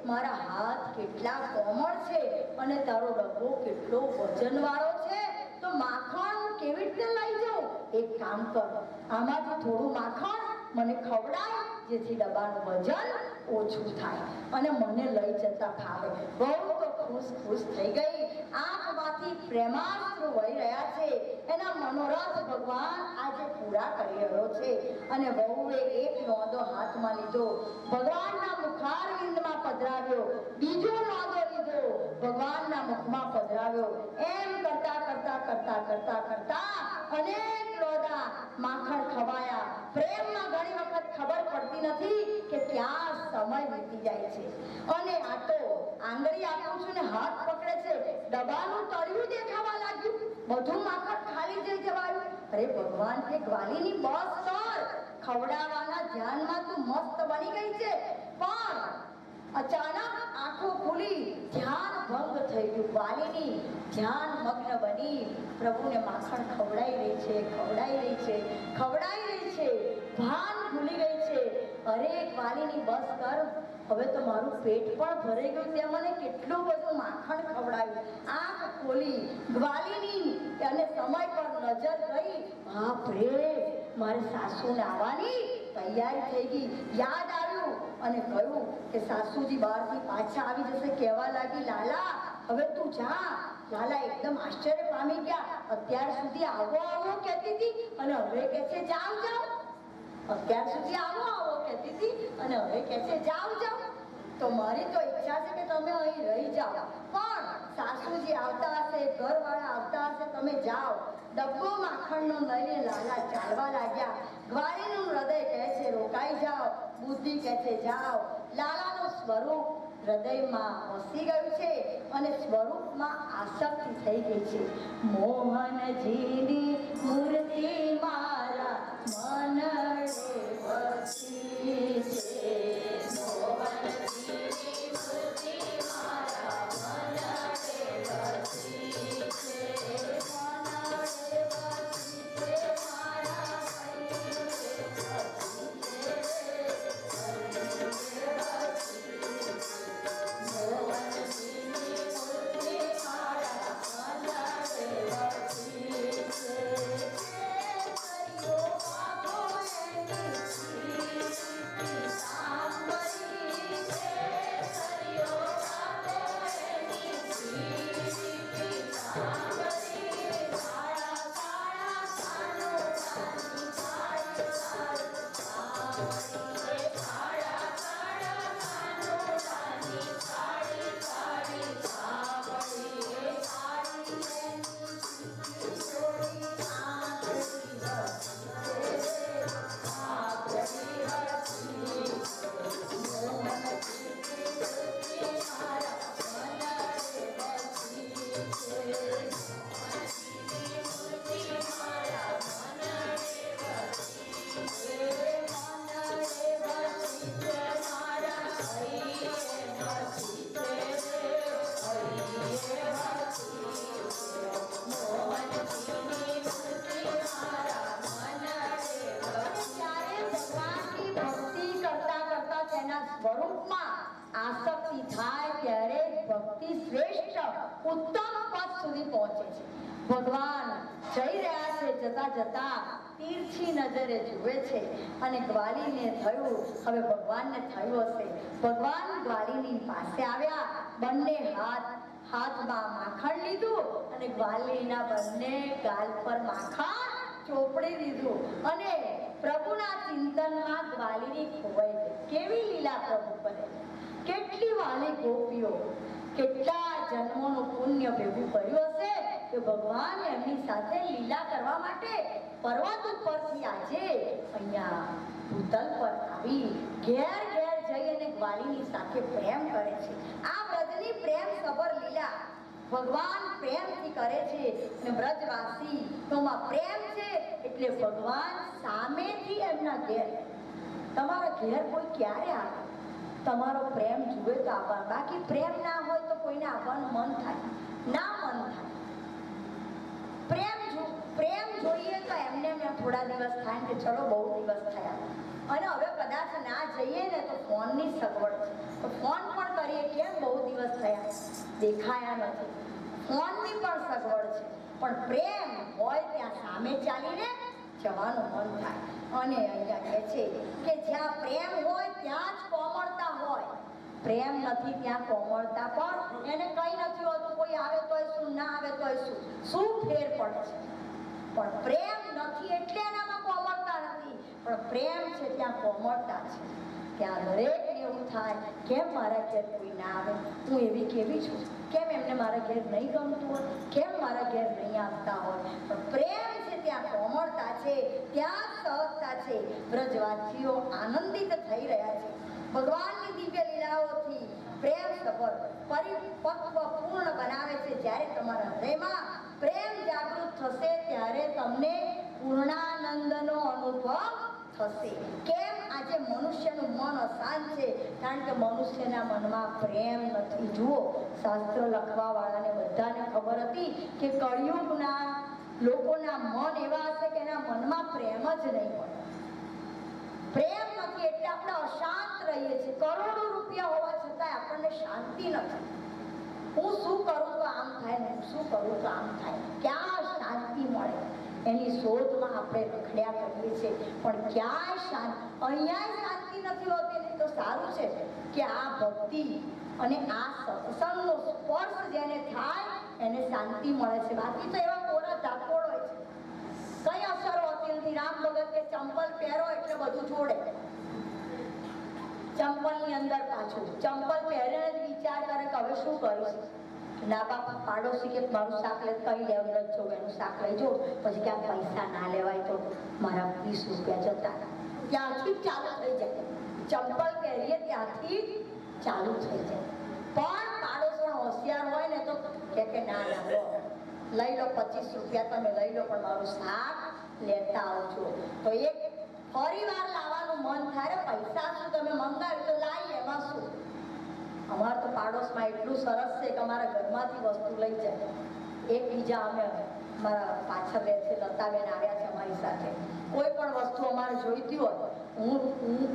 મારા હાથ કેટલા કોમળ છે અને તારો ડબ્બો કેટલો વજનવાળો છે, તો માખણ હું કેવી રીતે લઈ જાઉં? એક કામ કર, આમાંથી થોડું માખણ મને ખવડાય જેથી ડબ્બાનું વજન ઓછું થાય અને મને લઈ જતા ફાવે. બહુ તો ખુશ થઈ ગઈ. આંખમાંથી પ્રેમાશ્રુ વહી રહ્યા છે. એના મનોરથ ભગવાન આજે પૂરા કરી રહ્યો છે. અને વહુએ એક નોંધો હાથમાં લીધો, ભગવાનના મુખારવિંદમાં પધરાવ્યો. બીજો નોંધો લીધો, ભગવાનના મુખમાં પધરાવ્યો. એમ કરતા અનેક લોદા માખણ ખવાયા. પ્રેમમાં ઘણી વખત ખબર પડતી નથી કે ક્યાં સમય વીતી જાય છે. અને આ તો આંગળી આપું છું ને હાથ પકડે છે, ડબ્બાનું તળિયું દેખાવા લાગ્યું, બધું માખણ ખાલી જઈ જવાયું. અરે ભગવાન કે ગ્વાલીની બસ કર, ખવડાવવાના ધ્યાનમાં તું મસ્ત બની ગઈ છે. પણ અચાનક આંખો ખુલી, ધ્યાન ભંગ થઈ ગયું. ગ્વાલીની ધ્યાન મગ્ન બની પ્રભુને માખણ ખવડાઈ રહી છે, ભાન ભૂલી ગઈ છે. અરે ગ્વાલીની બસ કર, હવે તો મારું પેટ પણ ભરાઈ ગયું, તે મને કેટલું બધું માખણ ખવડાવ્યું. આંખ ખોલી ગ્વાલીની અને સમય પર નજર ગઈ. બાપ રે, મારે સાસુને આવવાની તૈયારી થઈ ગઈ. યાદ આવ્યું અને કહ્યું કે સાસુજી બહારથી પાછા આવી જશે. કહેવા લાગી, લાલા હવે તું જા. લાલા એકદમ આશ્ચર્ય પામી ગયા. અત્યાર સુધી આવો કહેતી હતી અને હવે કહે છે જાઓ. અત્યાર સુધી આવો કહેતી હતી અને હવે કહે છે જાઓ. તો મારી તો ઈચ્છા છે કે તમે અહીં રહી જાઓ, પણ સાસુજી આવતા હશે, ઘરવાળા આવતા હશે, તમે જાઓ. ડબ્બો માખણનો લઈને લાલા ચાલવા લાગ્યા. ગ્વાલીનું હૃદય કહે છે રોકાઈ જાઓ, બુદ્ધિ કહે છે જાઓ. લાલાનું સ્વરૂપ હૃદયમાં વસી ગયું છે અને સ્વરૂપમાં આસક્તિ થઈ ગઈ છે. મોહનજીની મૂર્તિ મારા મનડે વસી છે. મોહનજીની મૂર્તિ મારા મનડે વસી છે. મનડે વસી છે મારા આસક્તિ થાય ત્યારે ભક્તિ શ્રેષ્ઠ ઉત્તમ પદ સુધી પહોંચે છે. ભગવાન જઈ રહ્યા છે, જતા જતા તીરછી નજરે જુએ છે અને ગ્વાલીને થયું, હવે ભગવાનને થયું હશે. ભગવાન ગ્વાલીની પાસે આવ્યા, બંને હાથમાં માખણ લીધું અને ગ્વાલીના બંને ગાલ પર માખણ ચોપડી દીધું અને પ્રભુના ચિંતનમાં ગ્વાલીની ખોવાઈ ગઈ. કેવી લીલા પ્રભુ કરે છે, કેટલી વાલી ગોપીઓ, કેટલા જન્મોનું પુણ્ય ભેગું કર્યું હશે કે ભગવાન એમની સાથે લીલા કરવા માટે પર્વત ઉપરથી આજે અહીંયા ભૂતલ પર આવી ઘેર જઈ અને ગ્વાલીની સાથે પ્રેમ કરે છે. આ વ્રજની પ્રેમ સભર લીલા ભગવાન પ્રેમથી કરે છે અને બ્રજવાસી તોમાં પ્રેમ છે એટલે ભગવાન સામેથી એમના ઘેર, તમારા ઘેર કોઈ ક્યારે આવે, તમારો પ્રેમ જુએ તો આવવા, બાકી પ્રેમ ના હોય તો કોઈને આવવાનું મન થાય ના, મન થાય. પ્રેમ જોઈએ તો એમને થોડા દિવસ થાય કે ચલો બહુ દિવસ થયા, અને હવે કદાચ ના જઈએ ને તો ફોનની સગવડ છે, તો ફોન પણ કરીએ, કેમ બહુ દિવસ થયા દેખાયા નથી, ફોનની પણ સગવડ છે. પણ પ્રેમ હોય ત્યાં સામે ચાલીને જવાનું મન થાય. અને અહીંયા કહે છે કે જ્યાં પ્રેમ હોય ત્યાં જ કોમળતા હોય, પ્રેમ નથી ત્યાં કોમળતા પણ એને કઈ નથી હોતું, કોઈ આવે તોય શું, ના આવે તોય શું ફેર પડે છે. પણ પ્રેમ નથી એટલે એનામાં કોમળતા નથી, પણ પ્રેમ છે ત્યાં કોમળતા છે. ત્યાં દરેકને એવું થાય કેમ મારા ઘેર કોઈ ના આવે, હું એવી કેવી છું, કેમ એમને મારા ઘેર નહીં ગમતું હોય, કેમ મારા ઘેર નહીં આવતા હોય. પણ પ્રેમ છે ત્યાં કોમળતા છે, ત્યાં સહજતા છે. બ્રજવાસીઓ આનંદિત થઈ રહ્યા છે ભગવાનની દિવ્ય લીલાઓથી. પ્રેમ સભર પરિપક્વ પૂર્ણ બનાવે છે. જ્યારે તમારા હૃદયમાં પ્રેમ જાગૃત થશે ત્યારે તમને પૂર્ણાનંદનો અનુભવ થશે. કેમ આજે મનુષ્યનું મન અશાંત છે? કારણ કે મનુષ્યના મનમાં પ્રેમ નથી. જુઓ, શાસ્ત્ર લખવા વાળાને બધાને ખબર હતી કે કળિયુગના લોકોના મન એવા હશે કે એના મનમાં પ્રેમ જ નહીં હોય. પ્રેમ નથી એટલે આપણે અશાંત રહીએ છીએ. કરોડો રૂપિયા હોવા છતાં આપણને શાંતિ નથી. હું શું કરું તો આમ થાય ને, શું કરું તો આમ થાય, ક્યાં શાંતિ મળે એની શોધમાં આપણે રખડ્યા કરીએ છીએ. પણ ક્યાંય શાંતિ, અહીંયા શાંતિ નથી હોતી. ને તો સારું છે કે આ ભક્તિ અને આ સત્સંગનો સ્પર્શ જેને થાય એને શાંતિ મળે છે. બાકી તો એવા કોરા ધાકોડ હોય છે, કઈ અસર હોતી નથી. રામ ભગત કે ચંપલ પહેરો એટલે બધું છોડે, ચંપલની અંદર પાછું ચંપલ પહેરીને જ વિચાર કરે કે હવે શું કરીશ. ના બાપ પાડોશી કે મારું શાક લે, કઈ લેવું નથી જો એનું શાક લઈ જો, પછી ક્યાં પૈસા ના લેવાય તો મારા 20 રૂપિયા જતા, ત્યાંથી જ ચાલુ થઈ જાય. ચંપલ પહેરીએ ત્યાંથી જ ચાલુ થઈ જાય. પણ પાડોશી હોશિયાર હોય ને તો કે ના ના લો, લઈ લો 25 રૂપિયા તમે લઈ લો, પણ મારું શાક લેતા આવજો. તો એક ફરી વાર લાવવાનું મન થાય. પૈસા શું તમે મંગાવ્યું તો લાવી, એમાં શું. અમારા તો પાડોશમાં એટલું સરસ છે કે અમારા ઘરમાંથી વસ્તુ લઈ જાય. એકબીજા અમે મારા પાછળ રહે છે લતાબેન આવ્યા છે અમારી સાથે, કોઈ પણ વસ્તુ અમારે જોઈતી હોય, હું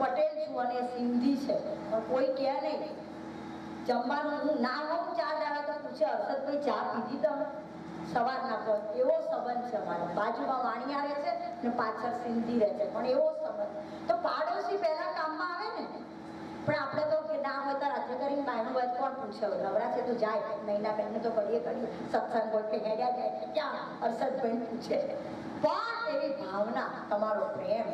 પટેલ છું અને સિંધી છે, પણ કોઈ કહે નહીં જમવાનું હું ના હોઉં 4 દાડા તો પૂછે હર્ષદભાઈ ચા પીધી તમે સવારના પર. એવો સંબંધ છે અમારો. બાજુમાં વાણી આવે છે ને પાછળ સિંધી રહે છે, પણ એવો સંબંધ. તો પાડોશી પહેલા કામમાં આવે ને, પણ આપણે તો કે ના હોય તો રાજ્ય કરીને બહારનું વાત કોણ પૂછે, નવરા છે તો જાય, નૈના બેનને તો કરીએ સત્સંગ હોય કે હેડ્યા જાય ક્યાં હર્ષદભાઈ પૂછે. પણ એવી ભાવના, તમારો પ્રેમ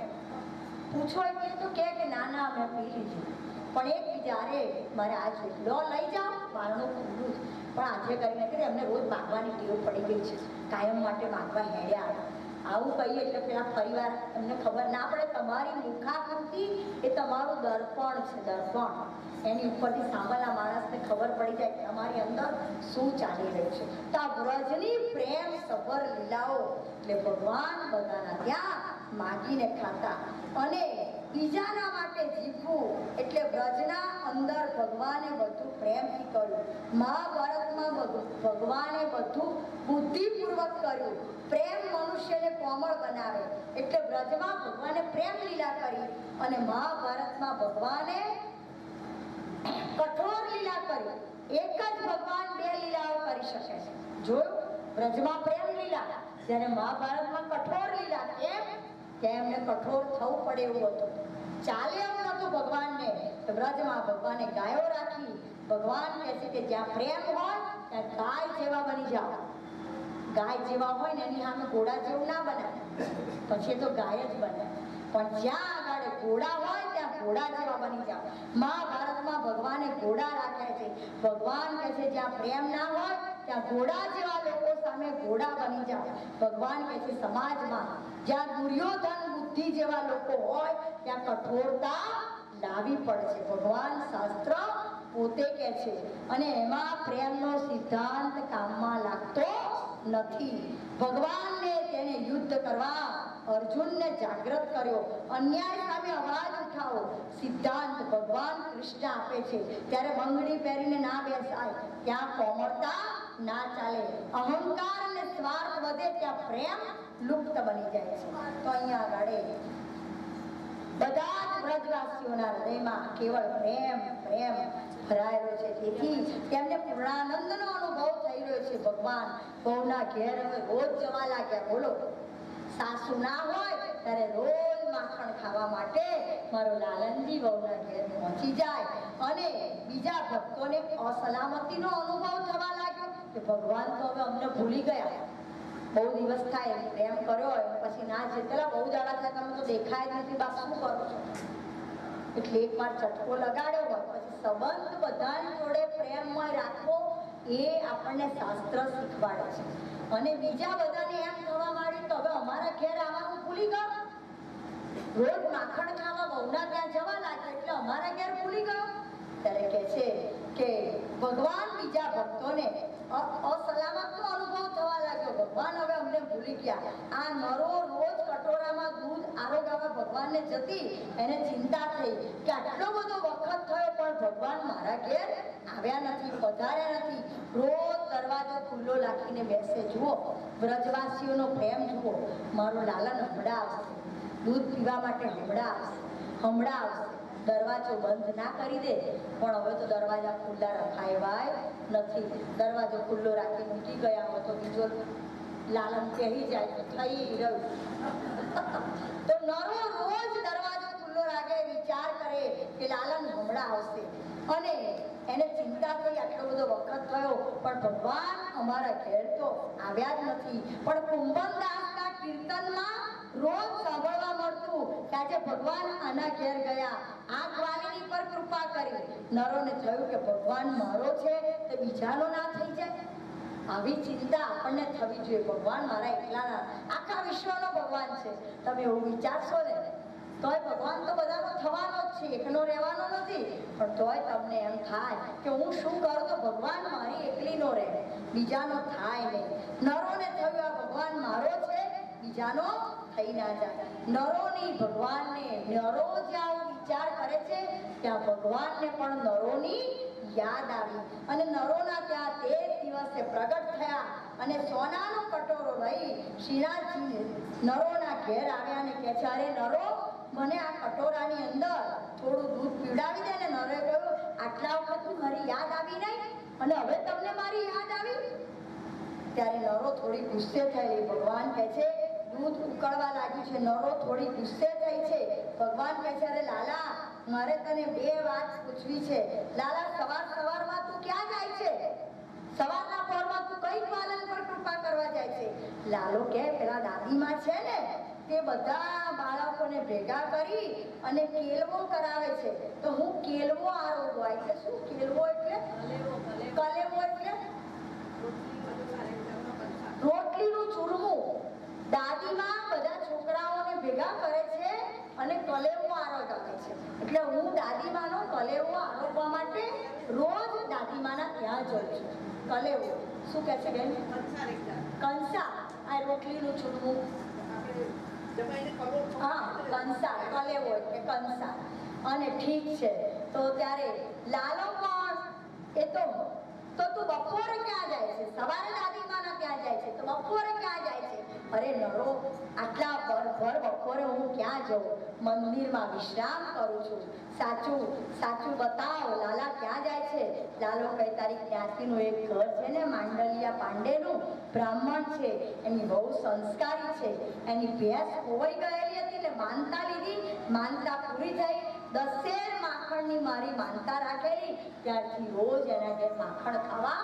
પૂછો એટલે તો કે ના ના અમે પી લીધું. પણ એકબીજા અરે મારે આ જોઈ લો, લઈ જાઓ, મારનું ખુલ્લું જ. પણ આજે કરીને કે એમને રોજ માગવાની ટેવ પડી ગઈ છે, કાયમ માટે માગવા હેડ્યા. આવું કહીએ એટલે પેલા પરિવાર એમને ખબર ના પડે. તમારી મુખાકૃતિ એ તમારું દર્પણ છે, દર્પણ. એની ઉપરથી સાંભળના માણસને ખબર પડી જાય કે તમારી અંદર શું ચાલી રહ્યું છે. તો આ વ્રજની પ્રેમ સભર લીલાઓ એટલે ભગવાન બધાના ત્યાં માગીને ખાતા અને બીજાના માટે જીવવું એટલે વ્રજના અંદર ભગવાને બધું પ્રેમથી કર્યું. મહાભારતમાં ભગવાને બધું બુદ્ધિપૂર્વક કર્યું. પ્રેમ મનુષ્યને કોમળ બનાવે એટલે વ્રજમાં ભગવાને પ્રેમ લીલા કરી અને મહાભારતમાં ભગવાને કઠોર લીલા કરી. એક જ ભગવાન 2 લીલાઓ કરી શકે છે. જોયું, વ્રજમાં પ્રેમ લીલા, જ્યારે મહાભારતમાં કઠોર લીલા. કેમ કે એમને કઠોર થવું પડે એવું હતું, ચાલે એવું નતું ભગવાનને. વ્રજમાં ભગવાને ગાયો રાખી. ભગવાન કહે છે કે જ્યાં પ્રેમ હોય ત્યાં ગાય જેવા બની જાઓ. ગાય જેવા હોય ને એની સામે ઘોડા જેવું ના બનાવે, પછી તો ગાય જ બને. પણ જ્યાં આગળ ઘોડા હોય ત્યાં ઘોડા જેવા બની જાઓ. મહાભારતમાં ભગવાને ઘોડા રાખ્યા છે. ભગવાન કહે છે જ્યાં પ્રેમ ના હોય ત્યાં ઘોડા જેવા લોકો સામે ઘોડા બની જાઓ. ભગવાન કહે છે સમાજમાં જ્યાં દુર્યોધન બુદ્ધિ જેવા લોકો હોય ત્યાં કઠોરતા લાવી પડે છે. ભગવાન શાસ્ત્ર પોતે કહે છે અને એમાં પ્રેમનો સિદ્ધાંત કામમાં લાગતો નથી. ભગવાનને તેને યુદ્ધ કરવા અર્જુનને જાગૃત કર્યો. અન્યાય સામે અવાજ ઉઠાવો સિદ્ધાંત ભગવાન કૃષ્ણ આપે છે. ત્યારે બંગડી પહેરીને ના બેસાય, ત્યાં કોમળતા ના ચાલે. અહંકાર અને સ્વાર્થ વધે ત્યાં પ્રેમ લુપ્ત બની જાય છે. તો અહીંયા આગળ બધા જ વ્રજવાસીઓના હૃદયમાં કેવળ પ્રેમ પ્રેમ ભરાયેલો છે. તેથી તેમને પૂર્ણાનંદનો અનુભવ થઈ રહ્યો છે. ભગવાન બહુના ઘેર હવે રોજ જવા લાગ્યા. બોલો, સાસુ ના હોય ત્યારે રોજ માખણ ખાવા માટે મારો લાલનજી બહુના ઘેર પહોંચી જાય. અને બીજા ભક્તોને અસલામતીનો અનુભવ થવા લાગ્યો કે ભગવાન તો હવે અમને ભૂલી ગયા. બહુ દિવસ થાય પ્રેમ કર્યો હોય પછી ના જેટલા બહુ દાડા થાય તમે તો દેખાય જ નથી, બા શું કરો છો? એટલે એકવાર ચટકો લગાડ્યો હોય પછી સંબંધ બધાની જોડે પ્રેમમય રાખવો એ આપણને શાસ્ત્ર શીખવાડે છે. અને બીજા બધાને એમ થવા માંડ્યું તો હવે અમારા ઘેર આવવાનું ભૂલી ગયો. રોજ માખણ ખાવા બહુના ત્યાં જવા લાગ્યા એટલે અમારા ઘેર ભૂલી ગયો. ત્યારે કહે છે કે ભગવાન બીજા ભક્તોને અસલામતનો અનુભવ થવા લાગ્યો. ભગવાન હવે અમને ભૂલી ગયા. આ નરો રોજ કટોરામાં દૂધ આરોગાવા ભગવાનને જતી એને ચિંતા થઈ કે આટલો બધો વખત થયો પણ ભગવાન મારા ઘેર આવ્યા નથી, પધાર્યા નથી. રોજ દરવાજો ખુલ્લો રાખીને બેસે. જુઓ વ્રજવાસીઓનો પ્રેમ જુઓ. મારું લાલન હમણાં આવશે, દૂધ પીવા માટે હમણાં આવશે. દરવાજો બંધ ના કરી દે પણ હવે તો દરવાજા ખુલ્લા રખાય નથી. દરવાજો ખુલ્લો રાખી મૂકી ગયા હોય તો બીજો લાલન કહી જાય તો થઈ રહ્યું. તો નરો રોજ દરવાજો ખુલ્લો રાખે, વિચાર કરે કે લાલન હમણાં આવશે. અને એને ચિંતા થઈ આટલો બધો વખત થયો પણ ભગવાન અમારા ઘેર તો આવ્યા જ નથી. પણ કુંભનદાસના કીર્તનમાં રોજ સાંભળવા મળતું કે આજે ભગવાન આના ઘેર ગયા. આ ગ્વાલિની પર કૃપા કરી. નરોને થયું કે ભગવાન મારો છે તો બીજાનો ના થઈ જાય. આવી ચિંતા આપણને થવી જોઈએ. ભગવાન મારા એકલાના, આખા વિશ્વનો ભગવાન છે. તમે એવું વિચારશો ને તોય ભગવાન તો બધાનો થવાનો જ છે, એકનો રહેવાનો નથી. પણ તોય તમને એમ થાય કે હું શું કરું તો ભગવાન મારી એકલીનો રહે, બીજાનો થાય નહીં. નરોને થયું આ ભગવાન મારો છે, બીજાનો થઈ ના જાય. નરોની ભગવાનને નરો જ્યાં વિચાર કરે છે ત્યાં ભગવાનને પણ નરોની યાદ આવી અને નરોના ત્યાં તે દિવસે પ્રગટ થયા અને સોનાનો કટોરો લઈ શ્રીનાથજી નરોના ઘેર આવ્યા અને કહે છે, અરે નરો, મને આ કટોરાની અંદર થોડું દૂધ પીવડાવી દે. ને નરોએ કહ્યું, આટલા વખત મારી યાદ આવી નહીં અને હવે તમને મારી યાદ આવી? ત્યારે નરો થોડી ગુસ્સે થઈ. ભગવાન કહે છે દૂધ ઉકળવા લાગ્યું છે. નરો થોડી ગુસ્સે થઈ છે. ભગવાન કહે છે, અરે લાલા, મારે તને બે વાત પૂછવી છે. લાલા, સવારમાં તું ક્યાં જાય છે? સવારના પહોરમાં તું કઈ પાલન પર કૃપા કરવા જાય છે? લાલો કે પેલા દાદીમાં છે ને તે બધા બાળકોને ભેગા કરી અને કેલવો કરાવે છે તો હું કેલવો આરોગવાય છે. શું કેલવો એટલે? કલેવો એટલે રોટલીનું ચૂરમું. દાદીમાં બધા છોકરાઓને ભેગા કરે છે અને કલેવો આરોગાવે છે. એટલે હું દાદીમાનો કલેવો આરોગવા માટે રોજ દાદીમાના ત્યાં જઉં છું. કલેવો શું કહે છે બેન? કંસા. આ રોટલીનું ચૂરમું. હા, કંસા. કલેવો એટલે કંસા. અને ઠીક છે. તો ત્યારે લાલો પણ એ તો તું બપોરે ક્યાં જાય છે? સવારે દાદીમાના ત્યાં જાય છે તો બપોરે ક્યાં જાય છે? અરે નરો, આટલા ભર બપોરે હું ક્યાં જાઉં? મંદિરમાં વિશ્રામ કરું છું. સાચું બતાવ, લાલા ક્યાં જાય છે? લાલો કઈ તારીખ ત્યાંથીનું એક ઘર છે ને માંડલિયા પાંડેનું, બ્રાહ્મણ છે, એની બહુ સંસ્કારી છે. એની ભેંસ ખોવાઈ ગયેલી હતી ને માનતા લીધી, માનતા પૂરી થઈ. 10 માખણની મારી માનતા રાખેલી, ત્યારથી રોજ એના ઘેર માખણ ખાવા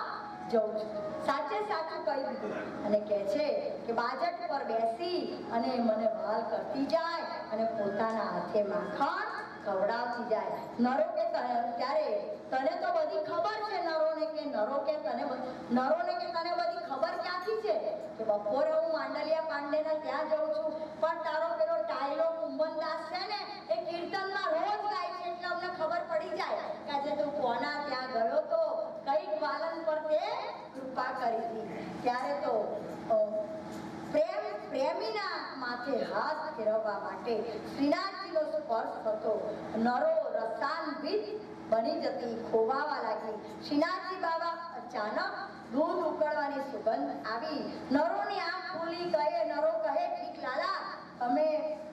જઉં છું. સાચે સાચું કહી દીધું. અને કહે છે કે બાજટ પર બેસી અને મને વહાલ કરતી જાય અને પોતાના હાથે માખણ ખવડાવતી જાય. નરો કે ત્યારે તને તો બધી ખબર છે. નરોને કે તને બધી ખબર ક્યાંથી છે? કે બપોરે હું માંડલિયા પાંડેના ત્યાં જઉં છું પણ તારો પેલો ટાયલો કુંભનદાસ છે ને એ કીર્તનમાં રોજ ગાય છે એટલે અમને ખબર પડી જાય કે આજે તું કોના ત્યાં ફેરવવા માટે શ્રીનાથજીનો સ્પર્શ થતો નરો રસાન્વિત બની જતી, ખોવાવા લાગી. શ્રીનાથજી બાબા અચાનક દૂધ ઉકળવાની સુગંધ આવી. નરોની આંખ ખુલી. નરો કહે, ઠીક લાલા, તમે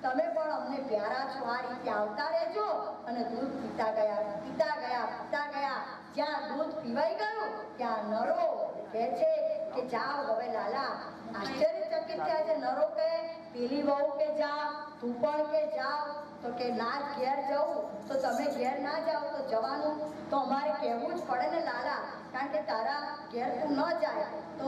પણ અમને પ્યારા છો, આ રીતે આવતા રહેજો. અને દૂધ પીતા ગયા. જ્યાં દૂધ પીવાઈ ગયું ત્યાં નરો કહે છે કે જાઓ હવે લાલા. આશ્ચર્યચકિત થયા છે. નરો કહે, પેલી વહુ કે જા, તું પણ કે જાઓ. તો કે ના, ઘેર જવું તો તમે ઘેર ના જાઓ તો જવાનું તો અમારે કહેવું જ પડે ને લાલા, કારણ કે તારા ઘેર તું ન જાય તો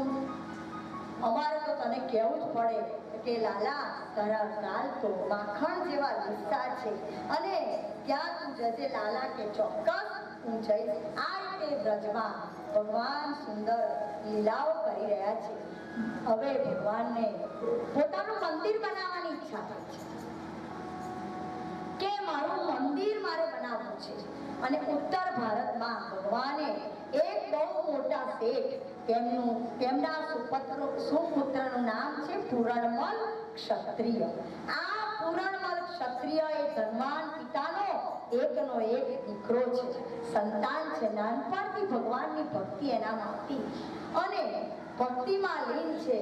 અમારે તો તને કહેવું જ પડે કે લાલા, તારા ગાલ તો માખણ જેવા લીસા છે અને ત્યાં તું જજે લાલા, કે ચોક્કસ હું જઈશ. આ રીતે બ્રજમાં ભગવાન સુંદર લીલાઓ કરી રહ્યા છે. હવે ભગવાનને પોતાનું મંદિર બનાવવાની ઈચ્છા થાય છે કે મારું મંદિર મારે બનાવવું છે. અને ઉત્તર ભારતમાં ભગવાને એક બહુ મોટા શેઠ, તેમના સુપુત્રનું નામ છે પૂરણમલ ક્ષત્રિય. આ પૂરણમલ ક્ષત્રિય એ ધર્માન પિતાનો એકનો એક દીકરો છે, સંતાન છે. નાનપણથી ભગવાનની ભક્તિ એનામાં હતી અને ભક્તિમાં લીન છે.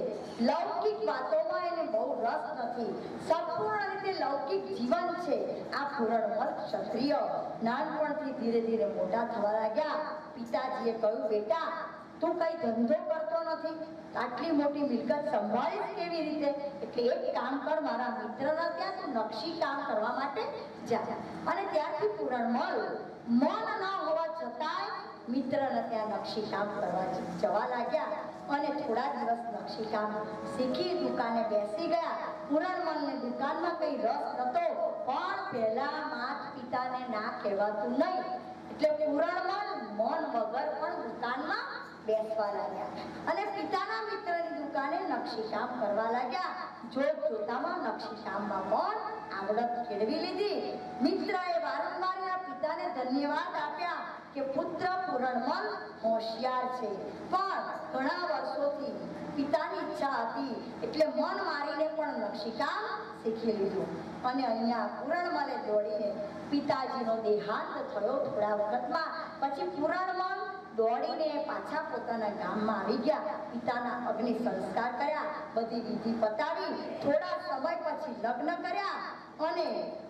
લૌકિક વાતોમાં એને બહુ રસ નથી. સંપૂર્ણ રીતે લૌકિક જીવન છે આ પૂરણમલ ક્ષત્રિય. નાનપણથી ધીરે ધીરે મોટા થવા લાગ્યા. પિતાજીએ કહ્યું, બેટા, તું કઈ ધંધો કરતો નથી, આટલી મોટી મિલકત સંભાળીશ કેવી રીતે? એટલે એક કામ કર, મારા મિત્રના ત્યાં તું નકશી કામ કરવા માટે જા. અને ત્યારથી પૂરણમલ મન ન હોવા છતાંય મિત્રના ત્યાં નકશી કામ કરવા જવા લાગ્યા અને થોડા દિવસ નકશી કામ શીખી દુકાને બેસી ગયા. પૂરણમલને દુકાનમાં કઈ રસ નતો, પણ પહેલા માત પિતાને ના કહેવાતું નહીં, એટલે પૂરણમલ મન વગર પણ દુકાનમાં બેસવા લાગ્યા અને પિતાના મિત્રની દુકાને નકશીકામ કરવા લાગ્યા. જોતામાં નકશીકામમાં પણ આવડત કેળવી લીધી. મિત્રએ વારંવાર પિતાને ધન્યવાદ આપ્યા કે પુત્ર પૂરણમલ હોશિયાર છે, પણ ઘણા વર્ષોથી પિતાની ઈચ્છા હતી એટલે મન મારીને પણ નકશીકામ શીખી લીધું. અને અહીંયા પૂરણમલે દોડીને પિતાજીનો દેહાંત થયો થોડા વખતમાં. પછી પૂરણમલ દોડીને પાછા પોતાના ગામમાં આવી ગયા. પિતાના અગ્નિ સંસ્કાર કર્યા, બધી વિધિ પતાવી. થોડા સમય પછી લગ્ન કર્યા અને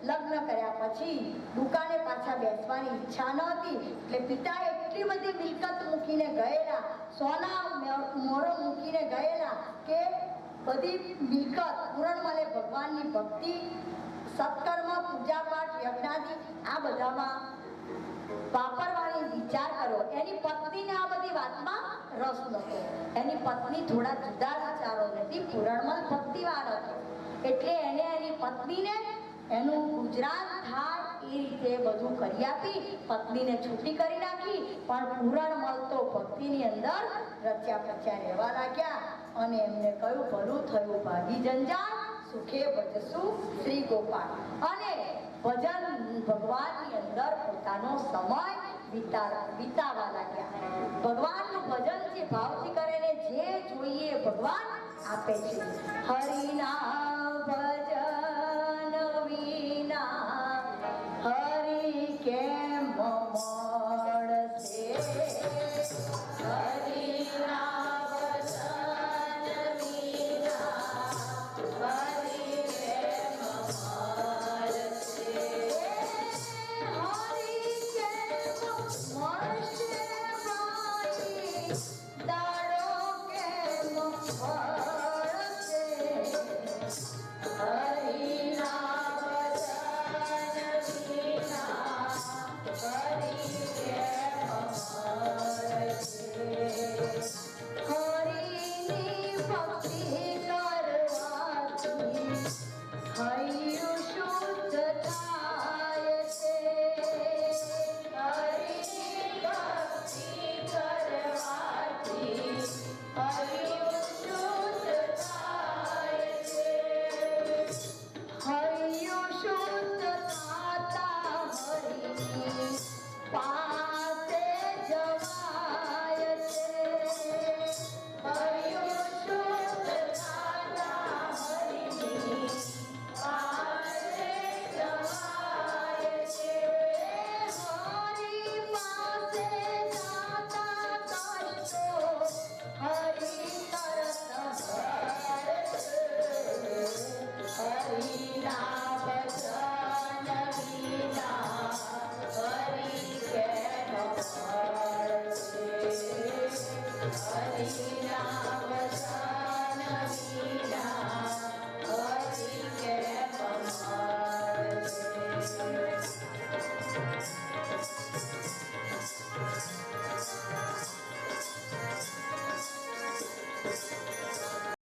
લગ્ન કર્યા પછી દુકાને પાછા બેસવાની ઈચ્છા ન હતી એટલે પિતાએ એટલી બધી મિલકત મૂકીને ગયેલા, સોના મોરો મૂકીને ગયેલા કે બધી મિલકત પૂરણમલે ભગવાનની ભક્તિ, સત્કર્મ, પૂજાપાઠ, યજ્ઞાદિ આ બધામાં વાપરવાની વિચાર કર્યો. એની પત્નીને આ બધી વાતમાં રસ નહોતો. એની પત્ની થોડા જુદા વિચારો નથી. પૂરણમલ ભક્તિવાન હતો એટલે એને એની પત્નીને એનું ગુજરાત થાય એ રીતે બધું કરી આપી. પત્નીને છૂટી કરી નાખી, પણ પૂરણમલ તો ભક્તિની અંદર રચ્યા પચ્યા રહેવા લાગ્યા અને એમને કહ્યું, ભલું થયું ભાગી જંજાળ, સુખે ભજસુ શ્રી ગોપાલ. અને ભજન ભગવાનની અંદર પોતાનો સમય વિતાવા લાગ્યા. ભગવાનનું ભજન જે ભાવથી કરે ને જે જોઈએ ભગવાન આપે છે. હરિના ભજન વિના હરિ કેમ